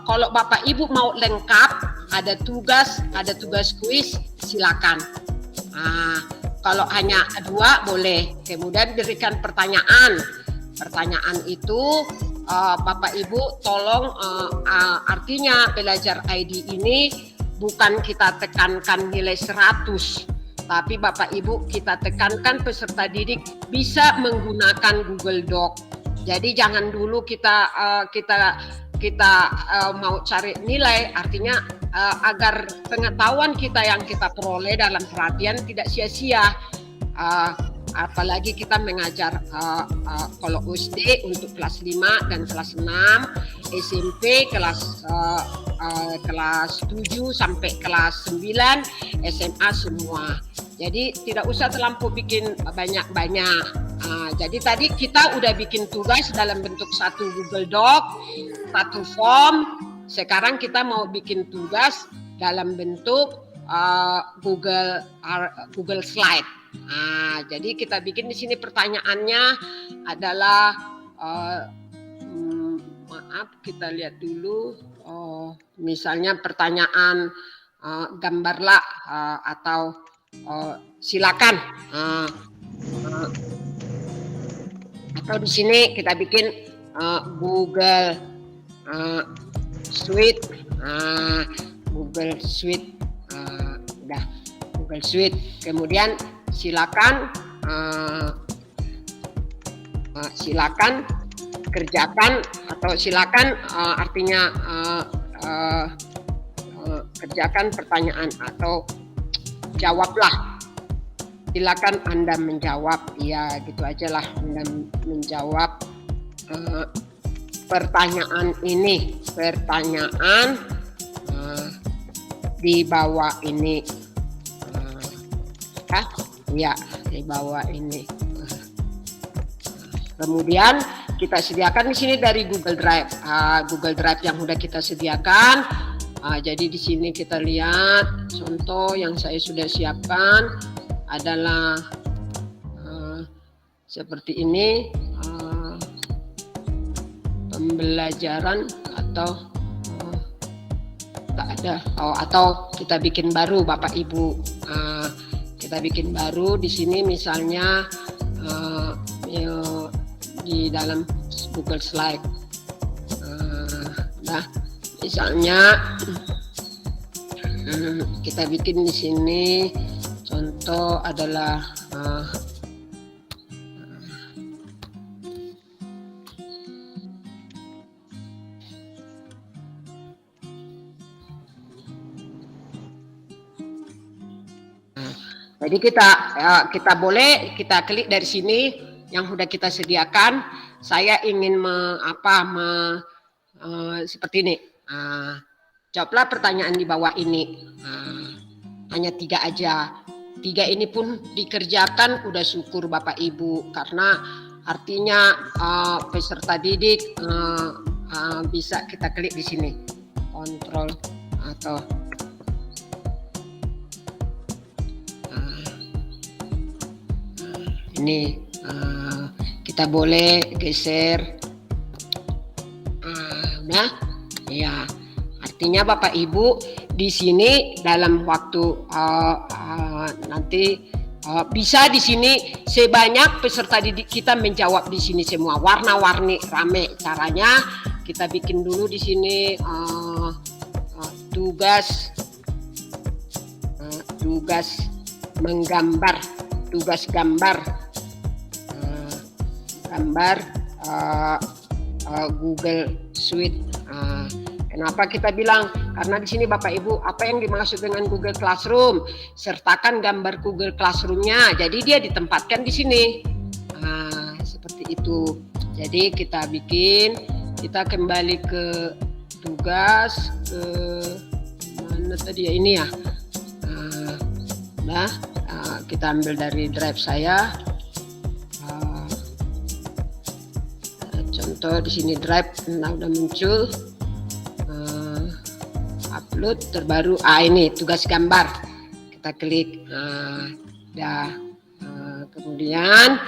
kalau Bapak Ibu mau lengkap ada tugas kuis silakan. Kalau hanya 2 boleh. Kemudian berikan pertanyaan. Pertanyaan itu Bapak Ibu tolong artinya belajar ID ini bukan kita tekankan nilai 100, tapi Bapak Ibu kita tekankan peserta didik bisa menggunakan Google Doc. Jadi jangan dulu kita mau cari nilai, artinya agar pengetahuan kita yang kita peroleh dalam perhatian tidak sia-sia. Apalagi kita mengajar kalau SD untuk kelas 5 dan kelas 6, SMP kelas 7 sampai kelas 9, SMA semua. Jadi tidak usah terlampau bikin banyak-banyak. Jadi tadi kita udah bikin tugas dalam bentuk satu Google Doc, satu form. Sekarang kita mau bikin tugas dalam bentuk Google Slide. Jadi kita bikin di sini pertanyaannya adalah maaf kita lihat dulu. Misalnya pertanyaan gambarlah atau silakan. Atau di sini kita bikin Google Suite, Google Suite, udah Google Suite. Kemudian silakan kerjakan atau silakan artinya kerjakan pertanyaan atau jawablah. Silakan Anda menjawab, ya gitu aja lah, Anda menjawab pertanyaan ini, pertanyaan di bawah ini, ya di bawah ini. Kemudian kita sediakan di sini dari Google Drive, Google Drive yang sudah kita sediakan. Jadi di sini kita lihat contoh yang saya sudah siapkan adalah seperti ini, pembelajaran atau tak ada, atau kita bikin baru Bapak Ibu. Kita bikin baru di sini misalnya di dalam Google Slide. Misalnya kita bikin di sini contoh adalah jadi kita boleh kita klik dari sini yang sudah kita sediakan. Saya ingin seperti ini. Jawablah pertanyaan di bawah ini. Hanya 3 aja. 3 ini pun dikerjakan, udah syukur Bapak Ibu, karena artinya peserta didik bisa kita klik di sini. Kontrol atau ini kita boleh geser. Ya, artinya Bapak Ibu di sini dalam waktu nanti bisa di sini sebanyak peserta didik kita menjawab di sini semua, warna-warni, rame. Caranya kita bikin dulu di sini tugas menggambar, tugas gambar Google Suite. Kenapa kita bilang? Karena di sini Bapak Ibu, apa yang dimaksud dengan Google Classroom? Sertakan gambar Google Classroom-nya. Jadi dia ditempatkan di sini. Seperti itu. Jadi kita bikin, kita kembali ke tugas, ke mana tadi ya, ini ya. Kita ambil dari drive saya. Contoh di sini drive, udah muncul. Upload terbaru, ini tugas gambar, kita klik, kemudian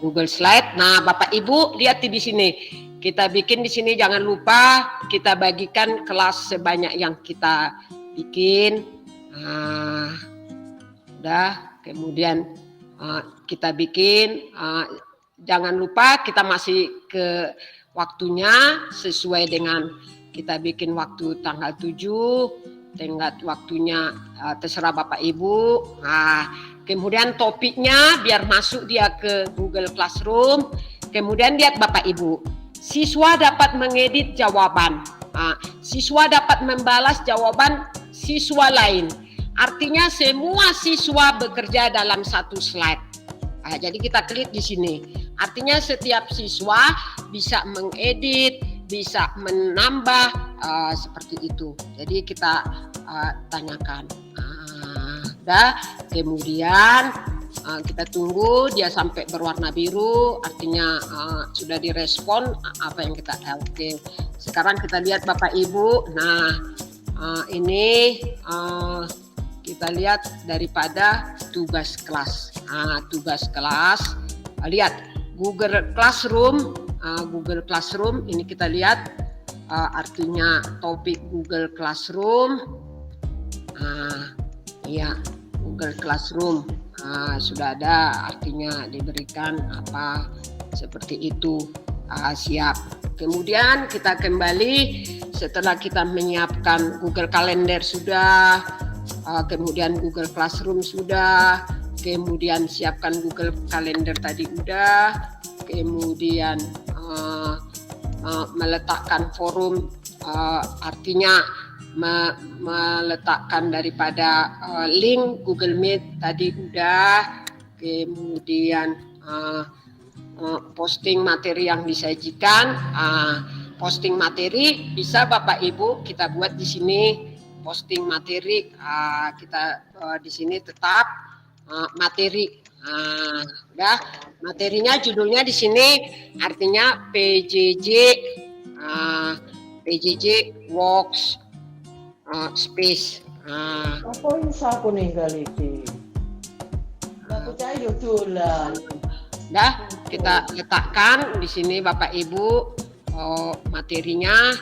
Google Slide. Nah Bapak Ibu lihat di sini, kita bikin di sini, jangan lupa kita bagikan kelas sebanyak yang kita bikin. Udah, kemudian kita bikin. Jangan lupa kita masih ke waktunya sesuai dengan kita bikin waktu tanggal 7, tenggat waktunya terserah Bapak Ibu. Kemudian topiknya biar masuk dia ke Google Classroom. Kemudian lihat Bapak Ibu, siswa dapat mengedit jawaban. Siswa dapat membalas jawaban siswa lain. Artinya semua siswa bekerja dalam satu slide. Jadi kita klik di sini. Artinya setiap siswa bisa mengedit, bisa menambah seperti itu. Jadi kita tanyakan. Kemudian kita tunggu dia sampai berwarna biru, artinya sudah direspon apa yang kita oke. Sekarang kita lihat Bapak Ibu. Nah, ini kita lihat daripada tugas kelas. Tugas kelas. Lihat Google Classroom. Google Classroom ini kita lihat artinya topik Google Classroom. Ya, Google Classroom sudah ada, artinya diberikan apa seperti itu. Siap. Kemudian kita kembali setelah kita menyiapkan Google Calendar sudah, kemudian Google Classroom sudah, kemudian siapkan Google Calendar tadi udah, kemudian meletakkan forum, artinya meletakkan daripada link Google Meet tadi udah, kemudian posting materi yang disajikan. Posting materi bisa Bapak Ibu kita buat di sini. Posting materi kita di sini tetap materi. Udah, materinya judulnya di sini artinya PJJ Works Space. Apa yang saya ninggal itu? Aku cari jualan. Dah, kita letakkan di sini Bapak Ibu materinya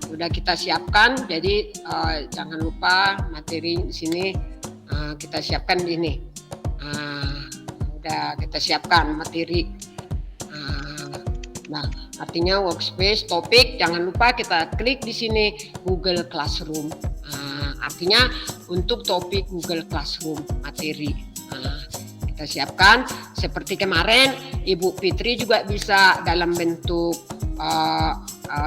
sudah kita siapkan. Jadi jangan lupa materi di sini kita siapkan di ini. Udah kita siapkan materi. Nah, artinya workspace, topik, jangan lupa kita klik di sini Google Classroom. Artinya untuk topik Google Classroom materi. Kita siapkan seperti kemarin Ibu Fitri juga bisa dalam bentuk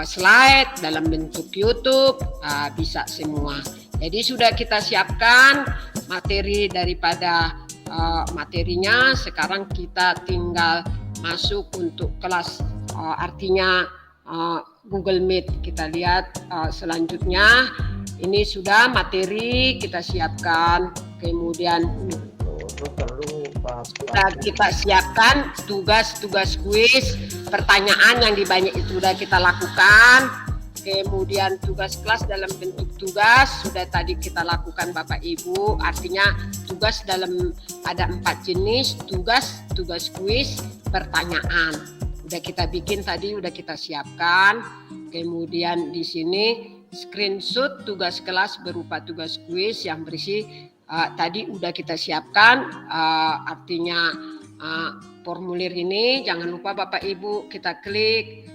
slide, dalam bentuk YouTube, bisa semua. Jadi sudah kita siapkan materi daripada materinya. Sekarang kita tinggal masuk untuk kelas, artinya Google Meet. Kita lihat selanjutnya. Ini sudah materi kita siapkan. Kemudian kita siapkan tugas kuis, pertanyaan yang dibanyak itu sudah kita lakukan. Kemudian tugas kelas dalam bentuk tugas sudah tadi kita lakukan Bapak Ibu. Artinya tugas dalam ada 4 jenis, tugas kuis, pertanyaan. Udah kita bikin tadi, udah kita siapkan. Kemudian di sini screenshot tugas kelas berupa tugas kuis yang berisi tadi udah kita siapkan, artinya formulir ini jangan lupa Bapak Ibu kita klik,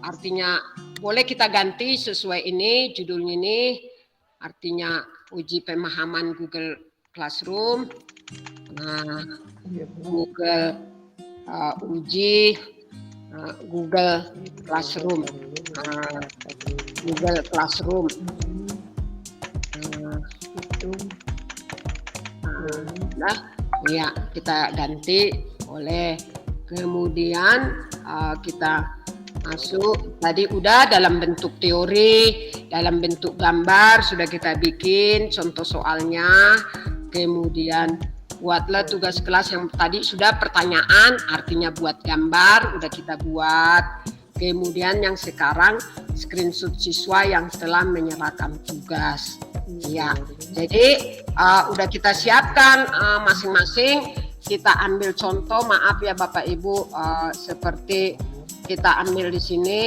artinya boleh kita ganti sesuai ini judulnya ini, artinya uji pemahaman Google Classroom. Nah, Google uji Google Classroom, Google Classroom. Nah, ya kita ganti oleh, kemudian kita masuk tadi udah dalam bentuk teori, dalam bentuk gambar sudah kita bikin contoh soalnya. Kemudian buatlah tugas kelas yang tadi sudah pertanyaan, artinya buat gambar udah kita buat. Kemudian yang sekarang screenshot siswa yang telah menyerahkan tugas. Ya, jadi udah kita siapkan masing-masing. Kita ambil contoh, maaf ya Bapak Ibu, seperti kita ambil di sini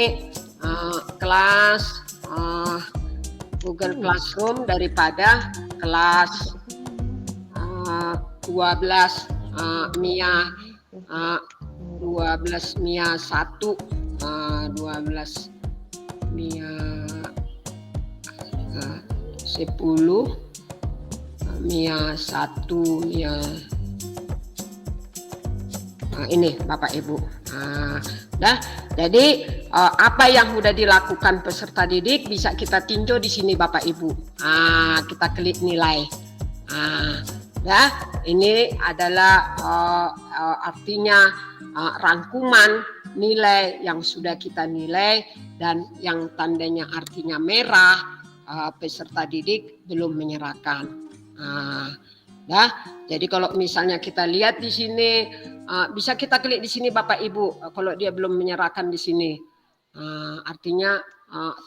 kelas Google Classroom daripada kelas 12 MIA 12 MIA 1, 12 MIA 10, MIA 1, MIA ini Bapak Ibu. Jadi apa yang sudah dilakukan peserta didik bisa kita tinjau di sini Bapak Ibu. Kita klik nilai. Ini adalah artinya rangkuman nilai yang sudah kita nilai, dan yang tandanya artinya merah peserta didik belum menyerahkan. Jadi kalau misalnya kita lihat di sini, bisa kita klik di sini Bapak Ibu. Kalau dia belum menyerahkan di sini, artinya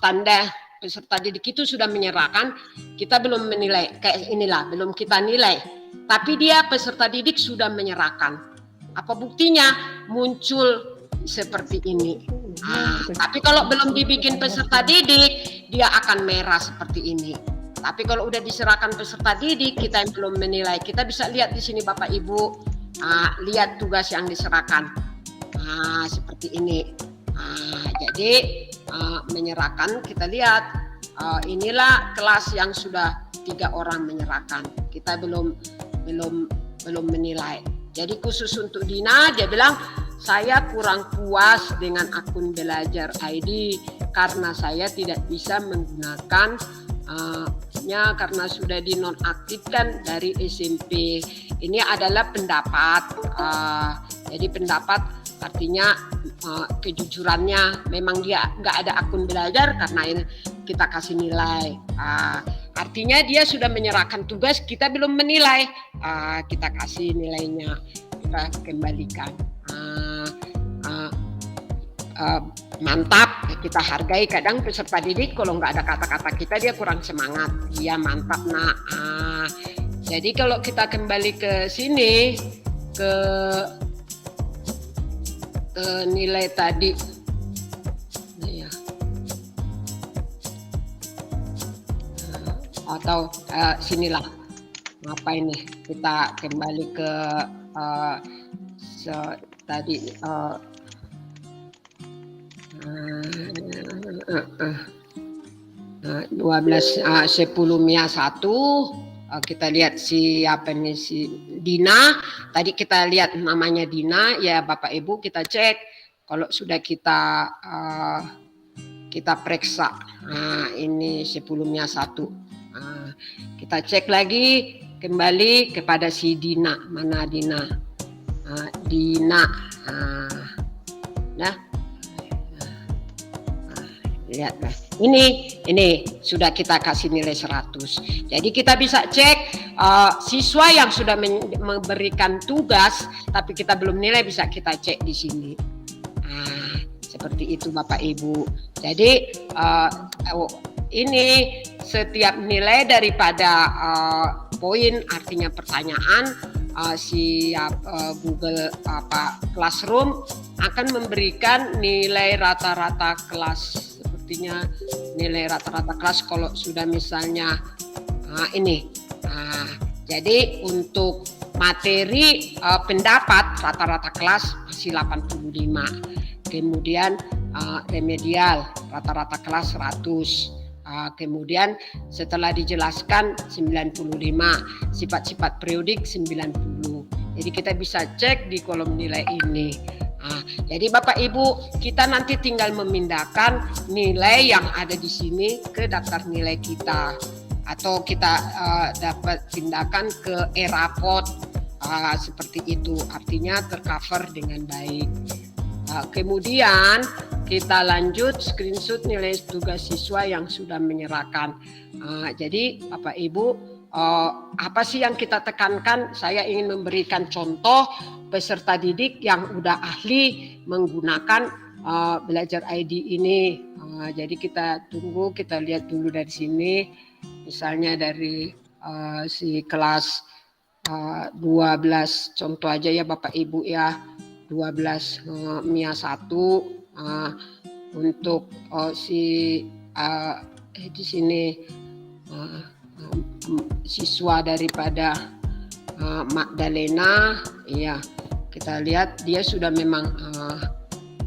tanda peserta didik itu sudah menyerahkan, kita belum menilai. Kayak inilah, belum kita nilai. Tapi dia peserta didik sudah menyerahkan. Apa buktinya? Muncul seperti ini. Tapi kalau belum dibikin peserta didik, dia akan merah seperti ini. Tapi kalau udah diserahkan peserta didik, kita yang belum menilai, kita bisa lihat di sini Bapak Ibu, lihat tugas yang diserahkan, seperti ini. Jadi menyerahkan, kita lihat, inilah kelas yang sudah 3 orang menyerahkan. Kita belum menilai. Jadi khusus untuk Dina, dia bilang, saya kurang puas dengan akun Belajar ID karena saya tidak bisa menggunakan karena sudah dinonaktifkan dari SMP. Ini adalah pendapat. Jadi pendapat artinya kejujurannya, memang dia nggak ada akun Belajar karena ini kita kasih nilai. Artinya dia sudah menyerahkan tugas, kita belum menilai. Kita kasih nilainya, kita kembalikan. Mantap, kita hargai. Kadang peserta didik kalau nggak ada kata-kata kita, dia kurang semangat. Iya mantap nak. Jadi kalau kita kembali ke sini, ke nilai tadi, atau sinilah, apa ini, kita kembali ke tadi 12 10 MIA 1. Kita lihat siapa nih, si Dina. Tadi kita lihat namanya Dina ya Bapak Ibu, kita cek kalau sudah kita periksa. Ini 10 MIA 1. Kita cek lagi kembali kepada si Dina. Mana Dina? Dina. Lihatlah. Ini sudah kita kasih nilai 100. Jadi kita bisa cek siswa yang sudah memberikan tugas tapi kita belum nilai, bisa kita cek di sini. Seperti itu Bapak Ibu. Jadi ini setiap nilai daripada poin, artinya pertanyaan, Google Classroom akan memberikan nilai rata-rata kelas. Sepertinya nilai rata-rata kelas kalau sudah misalnya ini. Jadi untuk materi pendapat rata-rata kelas masih 85. Kemudian remedial rata-rata kelas 100. Kemudian setelah dijelaskan 95, sifat-sifat periodik 90. Jadi kita bisa cek di kolom nilai ini. Jadi Bapak Ibu, kita nanti tinggal memindahkan nilai yang ada di sini ke daftar nilai kita, atau kita dapat pindahkan ke e-raport, seperti itu, artinya tercover dengan baik. Kemudian kita lanjut screenshot nilai tugas siswa yang sudah menyerahkan. Jadi Bapak Ibu, apa sih yang kita tekankan? Saya ingin memberikan contoh peserta didik yang udah ahli menggunakan Belajar ID ini. Jadi kita tunggu, kita lihat dulu dari sini. Misalnya dari si kelas 12, contoh aja ya Bapak Ibu ya, 12 MIA 1. Untuk di sini siswa daripada Magdalena, iya kita lihat dia sudah memang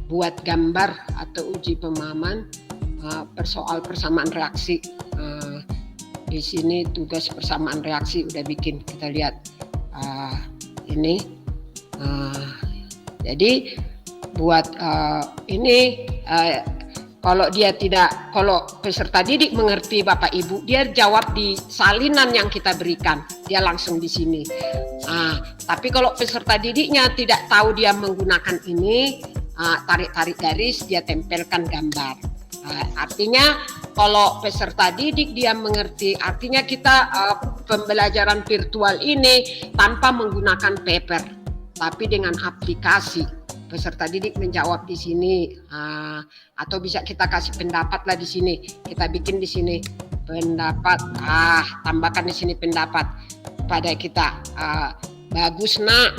buat gambar atau uji pemahaman persoal persamaan reaksi. Di sini tugas persamaan reaksi udah bikin, kita lihat ini. Jadi buat ini kalau peserta didik mengerti Bapak Ibu, dia jawab di salinan yang kita berikan, dia langsung di sini. Tapi kalau peserta didiknya tidak tahu dia menggunakan ini, tarik-tarik garis, dia tempelkan gambar. Artinya kalau peserta didik dia mengerti, artinya kita pembelajaran virtual ini tanpa menggunakan paper, tapi dengan aplikasi. Peserta didik menjawab di sini, atau bisa kita kasih pendapat lah di sini. Kita bikin di sini pendapat, tambahkan di sini pendapat pada kita. Bagus nak,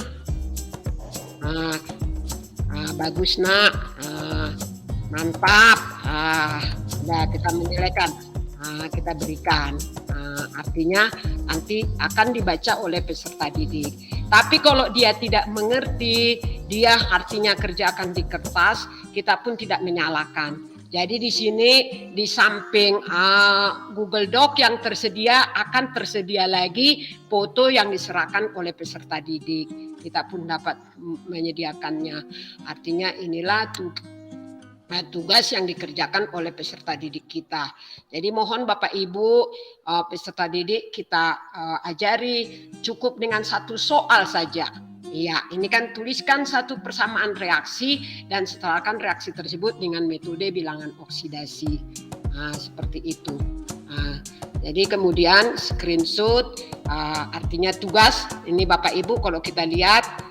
bagus nak, mantap. Nah kita menilaikan, kita berikan. Artinya nanti akan dibaca oleh peserta didik. Tapi kalau dia tidak mengerti, dia artinya kerjakan di kertas, kita pun tidak menyalahkan. Jadi di sini di samping Google Doc yang tersedia, akan tersedia lagi foto yang diserahkan oleh peserta didik. Kita pun dapat menyediakannya. Artinya inilah tugas yang dikerjakan oleh peserta didik kita. Jadi mohon Bapak Ibu peserta didik kita ajari cukup dengan satu soal saja. Iya, ini kan tuliskan satu persamaan reaksi dan setelahkan reaksi tersebut dengan metode bilangan oksidasi. Seperti itu. Jadi kemudian screenshot, artinya tugas. Ini Bapak Ibu kalau kita lihat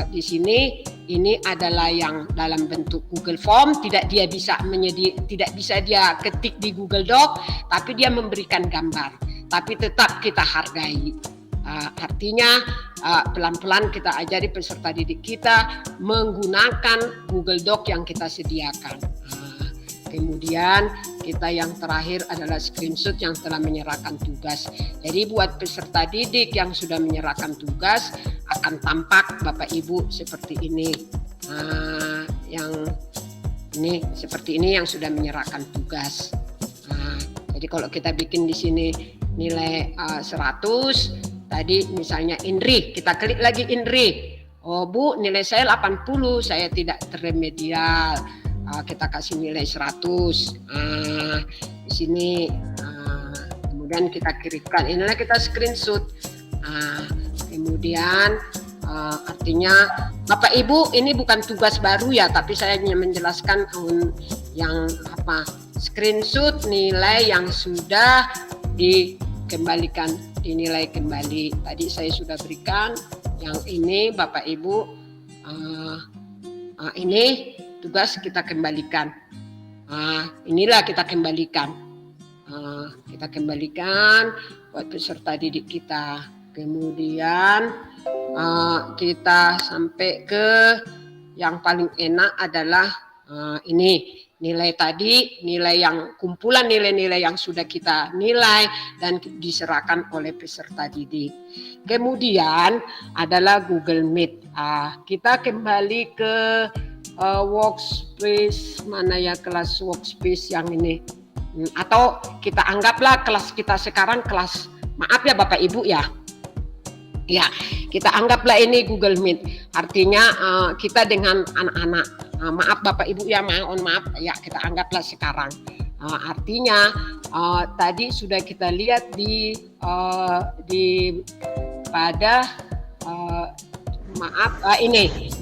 di sini, ini adalah yang dalam bentuk Google Form, tidak bisa dia ketik di Google Doc, tapi dia memberikan gambar, tapi tetap kita hargai. Artinya pelan-pelan kita ajari peserta didik kita menggunakan Google Doc yang kita sediakan. Kemudian kita yang terakhir adalah screenshot yang telah menyerahkan tugas. Jadi buat peserta didik yang sudah menyerahkan tugas akan tampak Bapak Ibu seperti ini. Yang ini seperti ini yang sudah menyerahkan tugas. Jadi kalau kita bikin di sini nilai 100, tadi misalnya INRI, kita klik lagi INRI. Oh Bu, nilai saya 80, saya tidak terremedial. Kita kasih nilai 100 di sini, kemudian kita kirimkan, inilah kita screenshot. Kemudian artinya Bapak Ibu ini bukan tugas baru ya, tapi saya hanya menjelaskan yang screenshot nilai yang sudah dikembalikan, dinilai kembali. Tadi saya sudah berikan yang ini Bapak Ibu, ini tugas kita kembalikan. Inilah kita kembalikan. Kita kembalikan buat peserta didik kita. Kemudian kita sampai ke yang paling enak adalah ini nilai tadi, nilai yang kumpulan nilai-nilai yang sudah kita nilai dan diserahkan oleh peserta didik. Kemudian adalah Google Meet. Kita kembali ke workspace, mana ya kelas workspace yang ini, atau kita anggaplah kelas kita sekarang kelas, maaf ya Bapak Ibu ya, kita anggaplah ini Google Meet, artinya kita dengan anak-anak, maaf Bapak Ibu ya, mohon maaf ya, kita anggaplah sekarang, artinya tadi sudah kita lihat di pada ini.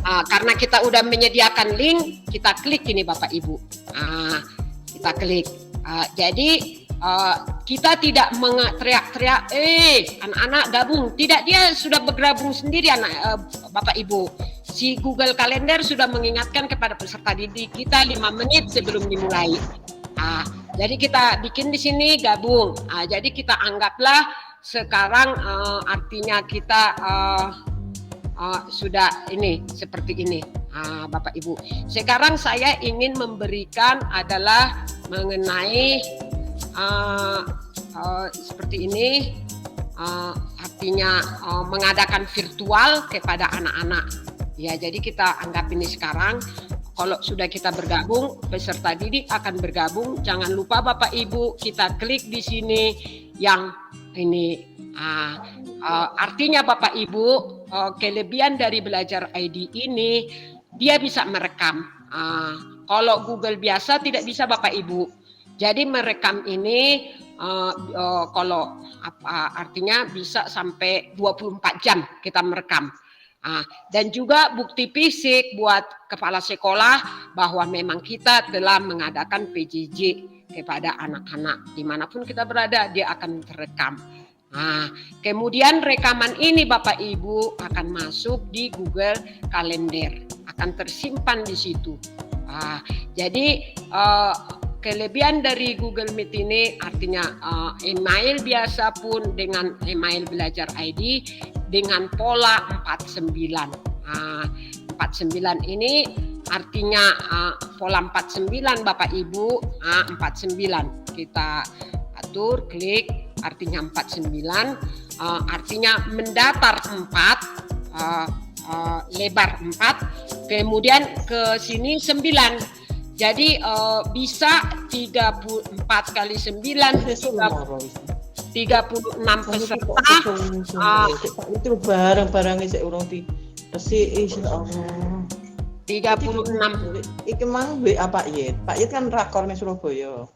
Karena kita udah menyediakan link, kita klik ini Bapak Ibu. Kita klik. Jadi kita tidak teriak-teriak, anak-anak gabung. Tidak, dia sudah bergabung sendiri Bapak Ibu. Si Google Calendar sudah mengingatkan kepada peserta didik kita 5 menit sebelum dimulai. Jadi kita bikin di sini gabung. Jadi kita anggaplah sekarang artinya kita sudah ini seperti ini, Bapak Ibu. Sekarang saya ingin memberikan adalah mengenai seperti ini. artinya mengadakan virtual kepada anak-anak. Ya, jadi kita anggap ini sekarang kalau sudah kita bergabung, peserta didik akan bergabung. Jangan lupa Bapak Ibu, kita klik di sini yang ini. Artinya Bapak Ibu, kelebihan dari Belajar ID ini, dia bisa merekam. Kalau Google biasa tidak bisa Bapak Ibu. Jadi merekam ini kalau artinya bisa sampai 24 jam kita merekam. Dan juga bukti fisik buat kepala sekolah bahwa memang kita telah mengadakan PJJ kepada anak-anak. Dimanapun kita berada, dia akan terekam. Kemudian rekaman ini Bapak Ibu akan masuk di Google Calendar, akan tersimpan di situ. Jadi kelebihan dari Google Meet ini artinya email biasa pun dengan email Belajar ID dengan pola 49. 49 ini artinya pola 49 Bapak Ibu, 49 kita atur, klik artinya 49, artinya mendatar 4, lebar 4, kemudian ke sini 9. Jadi bisa 34 kali 9 36 peserta. Itu barang-barangnya saya urung resik insyaallah. 36. Iki mang WA Pak Yit. Pak Yit kan rakornya Surabaya.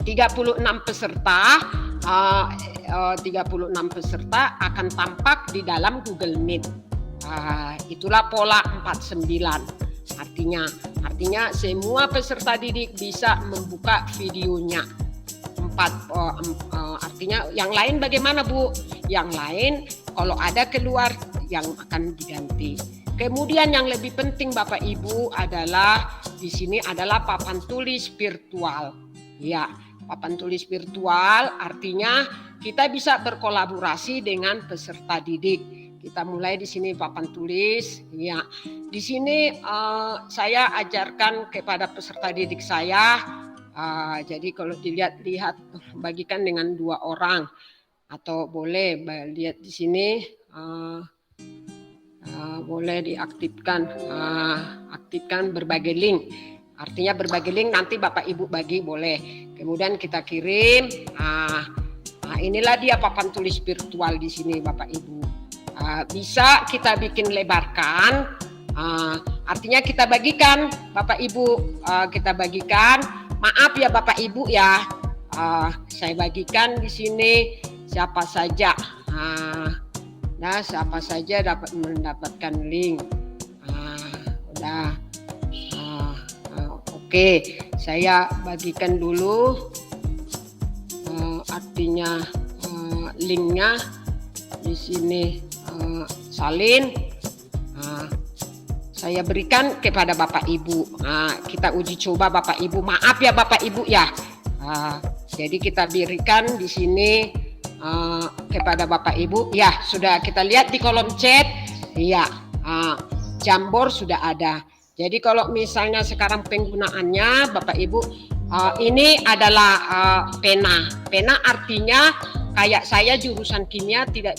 36 peserta, 36 peserta akan tampak di dalam Google Meet. Itulah pola 49. Artinya semua peserta didik bisa membuka videonya. Artinya yang lain bagaimana Bu? Yang lain kalau ada keluar yang akan diganti. Kemudian yang lebih penting Bapak Ibu adalah di sini adalah papan tulis virtual. Ya, papan tulis virtual artinya kita bisa berkolaborasi dengan peserta didik. Kita mulai di sini papan tulis. Ya, di sini saya ajarkan kepada peserta didik saya. Jadi kalau dilihat bagikan dengan 2 orang atau boleh lihat di sini boleh diaktifkan, aktifkan berbagai link. Artinya berbagai link nanti Bapak Ibu bagi boleh. Kemudian kita kirim. Inilah dia papan tulis virtual di sini Bapak Ibu. Bisa kita bikin lebarkan. Artinya kita bagikan Bapak Ibu, kita bagikan. Maaf ya Bapak Ibu ya, saya bagikan di sini siapa saja. Nah, siapa saja dapat mendapatkan link. Udah. Oke, saya bagikan dulu. Artinya linknya di sini salin. Saya berikan kepada Bapak Ibu. Kita uji coba Bapak Ibu. Maaf ya Bapak Ibu ya. Jadi kita berikan di sini kepada Bapak Ibu. Ya, sudah kita lihat di kolom chat. Iya, Jamboard sudah ada. Jadi kalau misalnya sekarang penggunaannya Bapak Ibu, ini adalah pena. Pena artinya kayak saya jurusan kimia tidak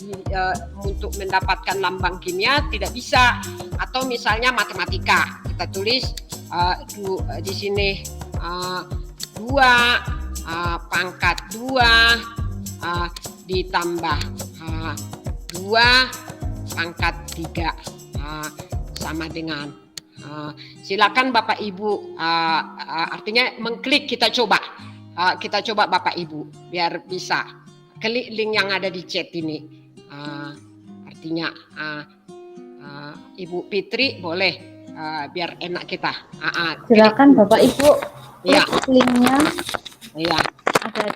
untuk mendapatkan lambang kimia tidak bisa, atau misalnya matematika kita tulis di sini 2 pangkat 2 ditambah 2 pangkat 3 sama dengan silakan Bapak Ibu, artinya mengklik kita coba Bapak Ibu biar bisa klik link yang ada di chat ini. Artinya Ibu Fitri boleh biar enak kita. Silakan Bapak Ibu ya. klik linknya. Iya. Ada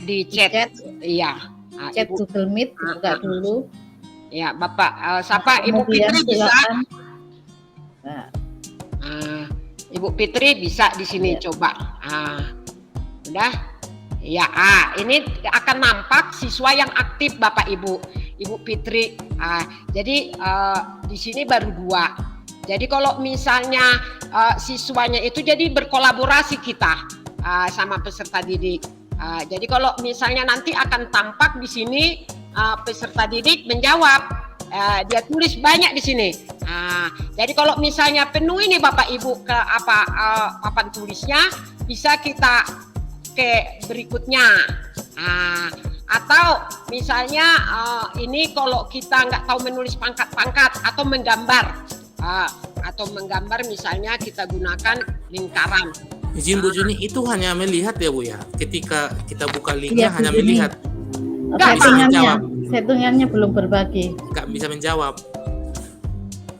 di chat. Iya. Chat Google Meet buka dulu. Ya Bapak, siapa Ibu Kemudian Fitri bisa? Nah. Ibu Fitri bisa di sini ya. Coba. Udah. Ya, ini akan nampak siswa yang aktif Bapak Ibu Fitri. Jadi di sini baru 2. Jadi kalau misalnya siswanya itu jadi berkolaborasi kita sama peserta didik. Jadi kalau misalnya nanti akan tampak di sini peserta didik menjawab. Dia tulis banyak di sini. Jadi kalau misalnya penuh ini Bapak Ibu ke papan tulisnya, bisa kita ke berikutnya. Atau misalnya ini kalau kita nggak tahu menulis pangkat-pangkat atau menggambar, misalnya kita gunakan lingkaran. Izin Bu Juni, itu hanya melihat ya Bu ya? Ketika kita buka linknya Iya, Bu hanya Juni. melihat, Settingannya belum berbagi. nggak bisa menjawab.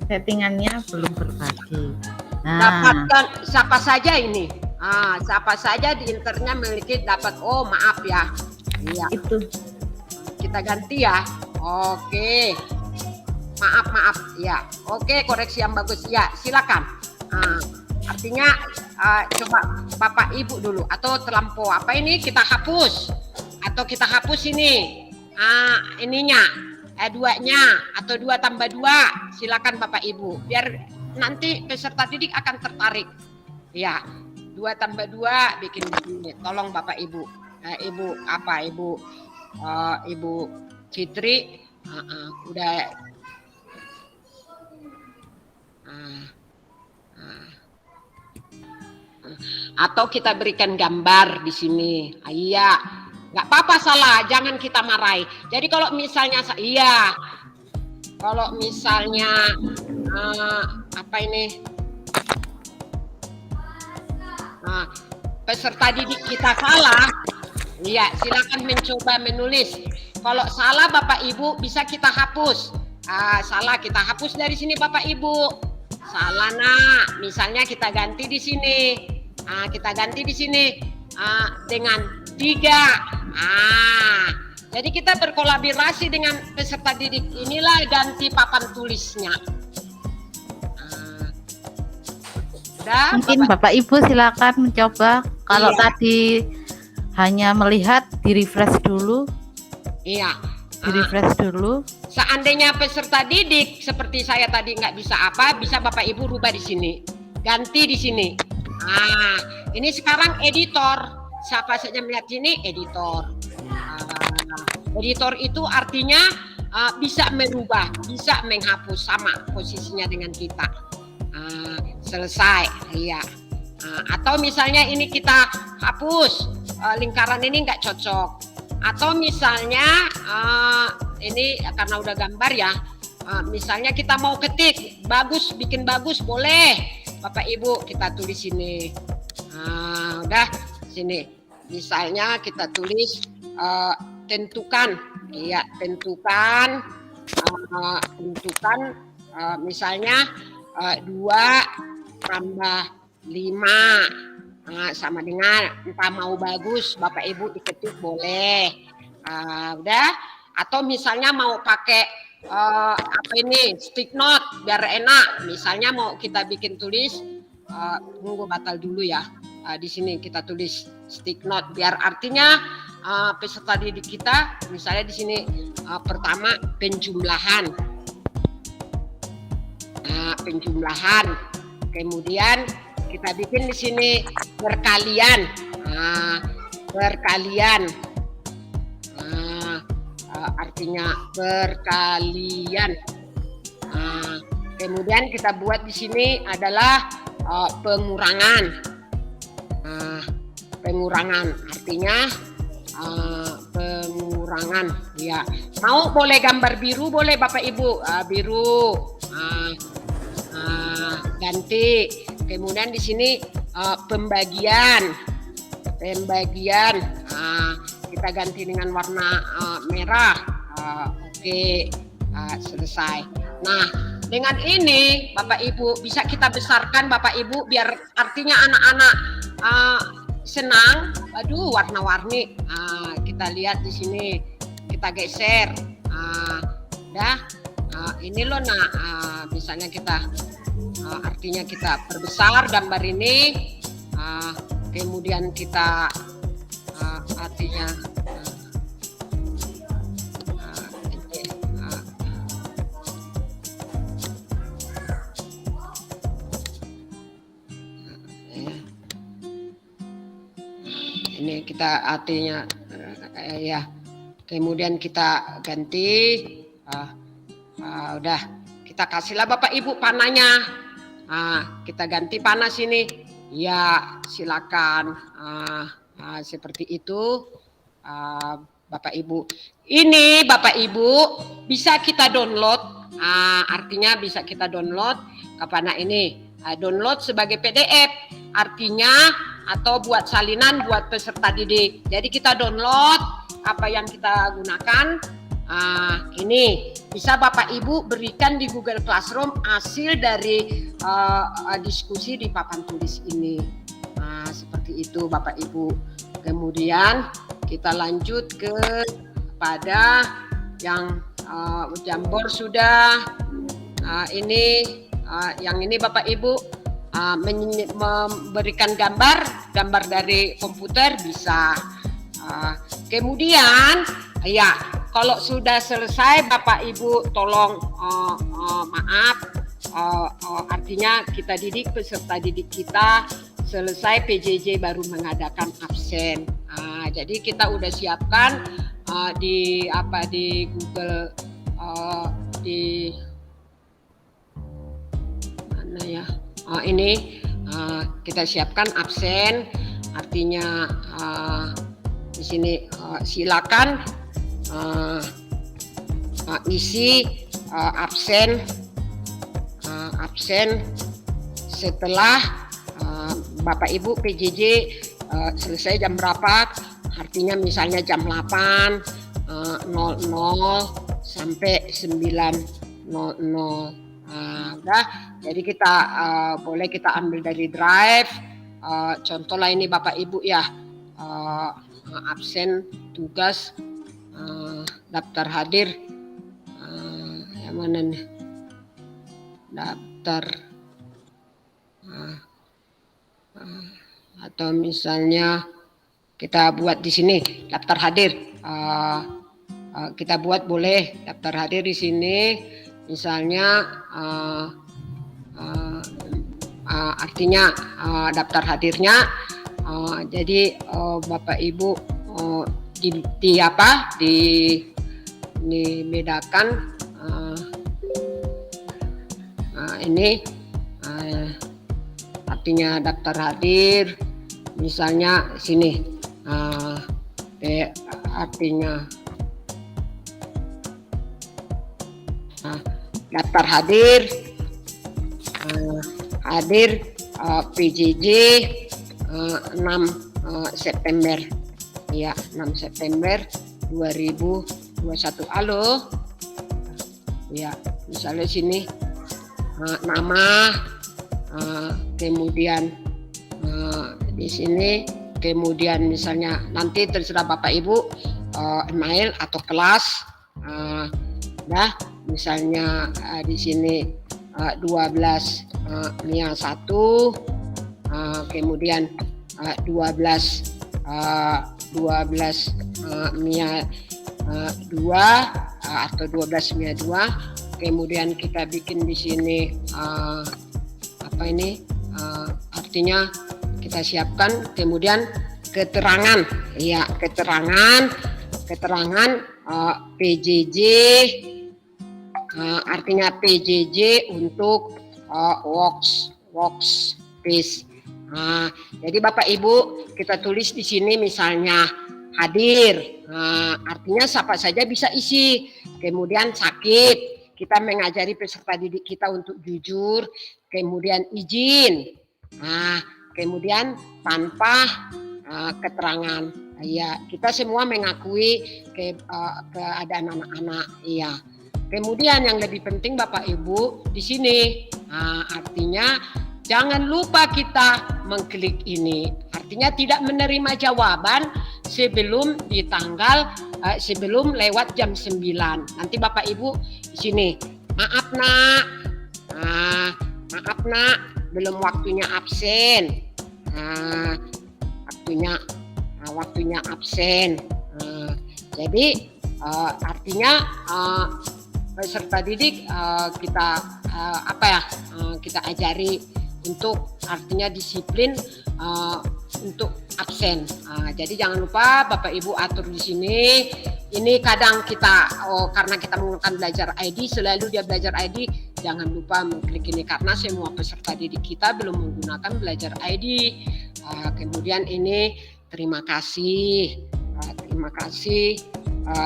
Settingannya belum berbagi. Nah, Dapatkan siapa saja ini. Siapa saja di internetnya memiliki dapat. Oh maaf ya. Iya. itu. Kita ganti ya. Oke. Maaf ya. Oke, koreksi yang bagus ya. Silakan. Artinya coba Bapak Ibu dulu atau terlampau apa ini kita hapus atau kita hapus ini ininya duanya atau 2 tambah 2. Silakan Bapak Ibu biar nanti peserta didik akan tertarik. Ya. 2 tambah 2 bikin begini. Tolong Bapak Ibu. Ibu Fitri udah atau kita berikan gambar di sini. Iya, nggak apa-apa salah, jangan kita marahi. Jadi kalau misalnya kalau misalnya apa ini peserta didik kita salah, iya silakan mencoba menulis. Kalau salah Bapak Ibu bisa kita hapus. Salah kita hapus dari sini Bapak Ibu. Salah nak, misalnya kita ganti di sini. Kita ganti di sini dengan 3. Jadi kita berkolaborasi dengan peserta didik. Inilah ganti papan tulisnya. Mungkin Bapak Ibu silakan mencoba. Kalau tadi hanya melihat, di-refresh dulu. Iya. Di-refresh dulu. Seandainya peserta didik seperti saya tadi nggak bisa bisa Bapak Ibu rubah di sini. Ganti di sini. Ini sekarang editor. Siapa saja melihat sini editor. Editor itu artinya bisa merubah, bisa menghapus sama posisinya dengan kita. Selesai, iya. Atau misalnya ini kita hapus, lingkaran ini nggak cocok. Atau misalnya ini karena udah gambar ya, misalnya kita mau ketik, bikin bagus boleh, Bapak Ibu kita tulis sini. Udah sini. Misalnya kita tulis tentukan, iya tentukan, misalnya 2 tambah 5 sama dengan entah mau bagus Bapak Ibu diketik boleh. Udah. Atau misalnya mau pakai apa ini stick note biar enak. Misalnya mau kita bikin tulis tunggu batal dulu ya. Di sini kita tulis stick note biar artinya peserta didik kita misalnya di sini pertama penjumlahan. Penjumlahan. Kemudian kita bikin di sini perkalian. Perkalian. Artinya perkalian. Kemudian kita buat di sini adalah pengurangan. Pengurangan artinya pengurangan. Ya, mau boleh gambar biru boleh Bapak Ibu biru. Ganti. Kemudian di sini pembagian. Kita ganti dengan warna merah. Oke. Selesai. Nah, dengan ini Bapak Ibu bisa kita besarkan Bapak Ibu biar artinya anak-anak senang. Aduh, warna-warni. Kita lihat di sini. Kita geser. Ini loh nak. Misalnya kita artinya kita perbesar gambar ini. Kemudian kita artinya ini kita artinya ya. Kemudian kita ganti. Udah, kita kasihlah Bapak Ibu panahnya. Kita ganti panah sini. Ya, silakan. Seperti itu, Bapak Ibu. Ini Bapak Ibu bisa kita download. Artinya bisa kita download ke panah ini. Download sebagai PDF. Artinya atau buat salinan buat peserta didik. Jadi kita download apa yang kita gunakan. Ini bisa Bapak Ibu berikan di Google Classroom hasil dari diskusi di papan tulis ini. Seperti itu Bapak Ibu. Kemudian kita lanjut pada yang Jamboard sudah. Ini yang ini Bapak Ibu memberikan gambar dari komputer bisa. Kemudian ya, kalau sudah selesai Bapak Ibu tolong maaf, artinya kita didik, peserta didik kita selesai PJJ baru mengadakan absen. Jadi kita udah siapkan di Google, di mana ya? Ini kita siapkan absen, artinya di sini silakan isi absen setelah Bapak Ibu PJJ selesai jam berapa, artinya misalnya jam 8.00 sampai 9.00. Jadi kita boleh kita ambil dari drive. Contohlah ini Bapak Ibu ya, absen tugas daftar hadir, yang mana nih daftar, atau misalnya kita buat di sini daftar hadir, kita buat boleh daftar hadir di sini misalnya, artinya daftar hadirnya. Jadi Bapak Ibu dibedakan ini artinya daftar hadir misalnya sini, artinya daftar hadir PJJ 6 September ya, 6 September 2021. Halo ya, misalnya sini nama, kemudian di sini, kemudian misalnya nanti terserah Bapak Ibu email atau kelas, misalnya di sini 12 Mia 1, kemudian 12 Mia 2 atau 12 Mia 2. Kemudian kita bikin di sini artinya kita siapkan, kemudian keterangan ya, keterangan PJJ, artinya PJJ untuk workspace. Jadi Bapak Ibu kita tulis di sini misalnya hadir, artinya siapa saja bisa isi. Kemudian sakit, kita mengajari peserta didik kita untuk jujur. Kemudian izin, kemudian tanpa keterangan. Ya, kita semua mengakui keadaan anak-anak. Iya. Kemudian yang lebih penting Bapak Ibu di sini, artinya jangan lupa kita mengklik ini. Artinya tidak menerima jawaban sebelum di tanggal sebelum lewat jam 9. Nanti Bapak Ibu di sini, maaf nak, belum waktunya absen. Waktunya absen. Jadi artinya peserta didik kita kita ajari untuk artinya disiplin untuk absen. Jadi jangan lupa Bapak Ibu atur di sini. Ini kadang kita karena kita menggunakan belajar ID, selalu dia belajar ID, jangan lupa mengklik ini karena semua peserta didik kita belum menggunakan belajar ID. Kemudian ini terima kasih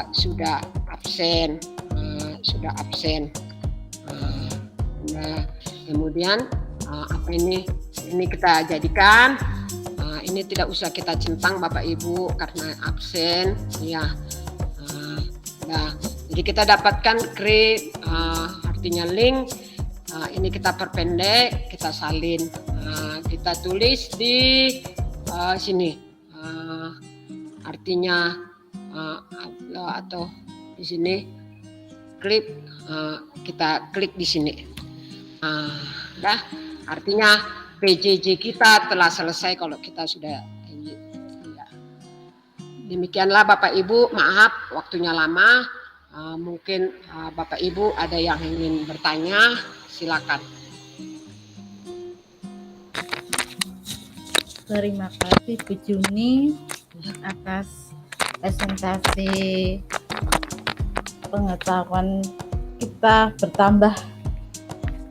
sudah absen. Nah, kemudian apa ini kita jadikan ini tidak usah kita centang Bapak Ibu karena absen ya. Nah, jadi kita dapatkan create artinya link. Ini kita perpendek, kita salin, kita tulis di sini artinya atau di sini klik, kita klik di sini. Dah, artinya PJJ kita telah selesai kalau kita sudah ya. Demikianlah Bapak Ibu, maaf waktunya lama. Mungkin Bapak Ibu ada yang ingin bertanya, silakan. Terima kasih Bu Juni atas presentasi pengetahuan kita bertambah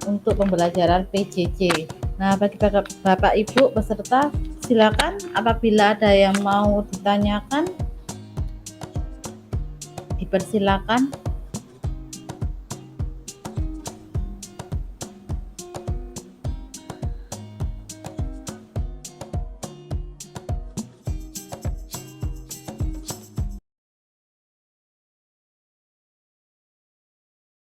untuk pembelajaran PJJ. Nah, bagi Bapak Ibu peserta, silakan apabila ada yang mau ditanyakan, dipersilakan.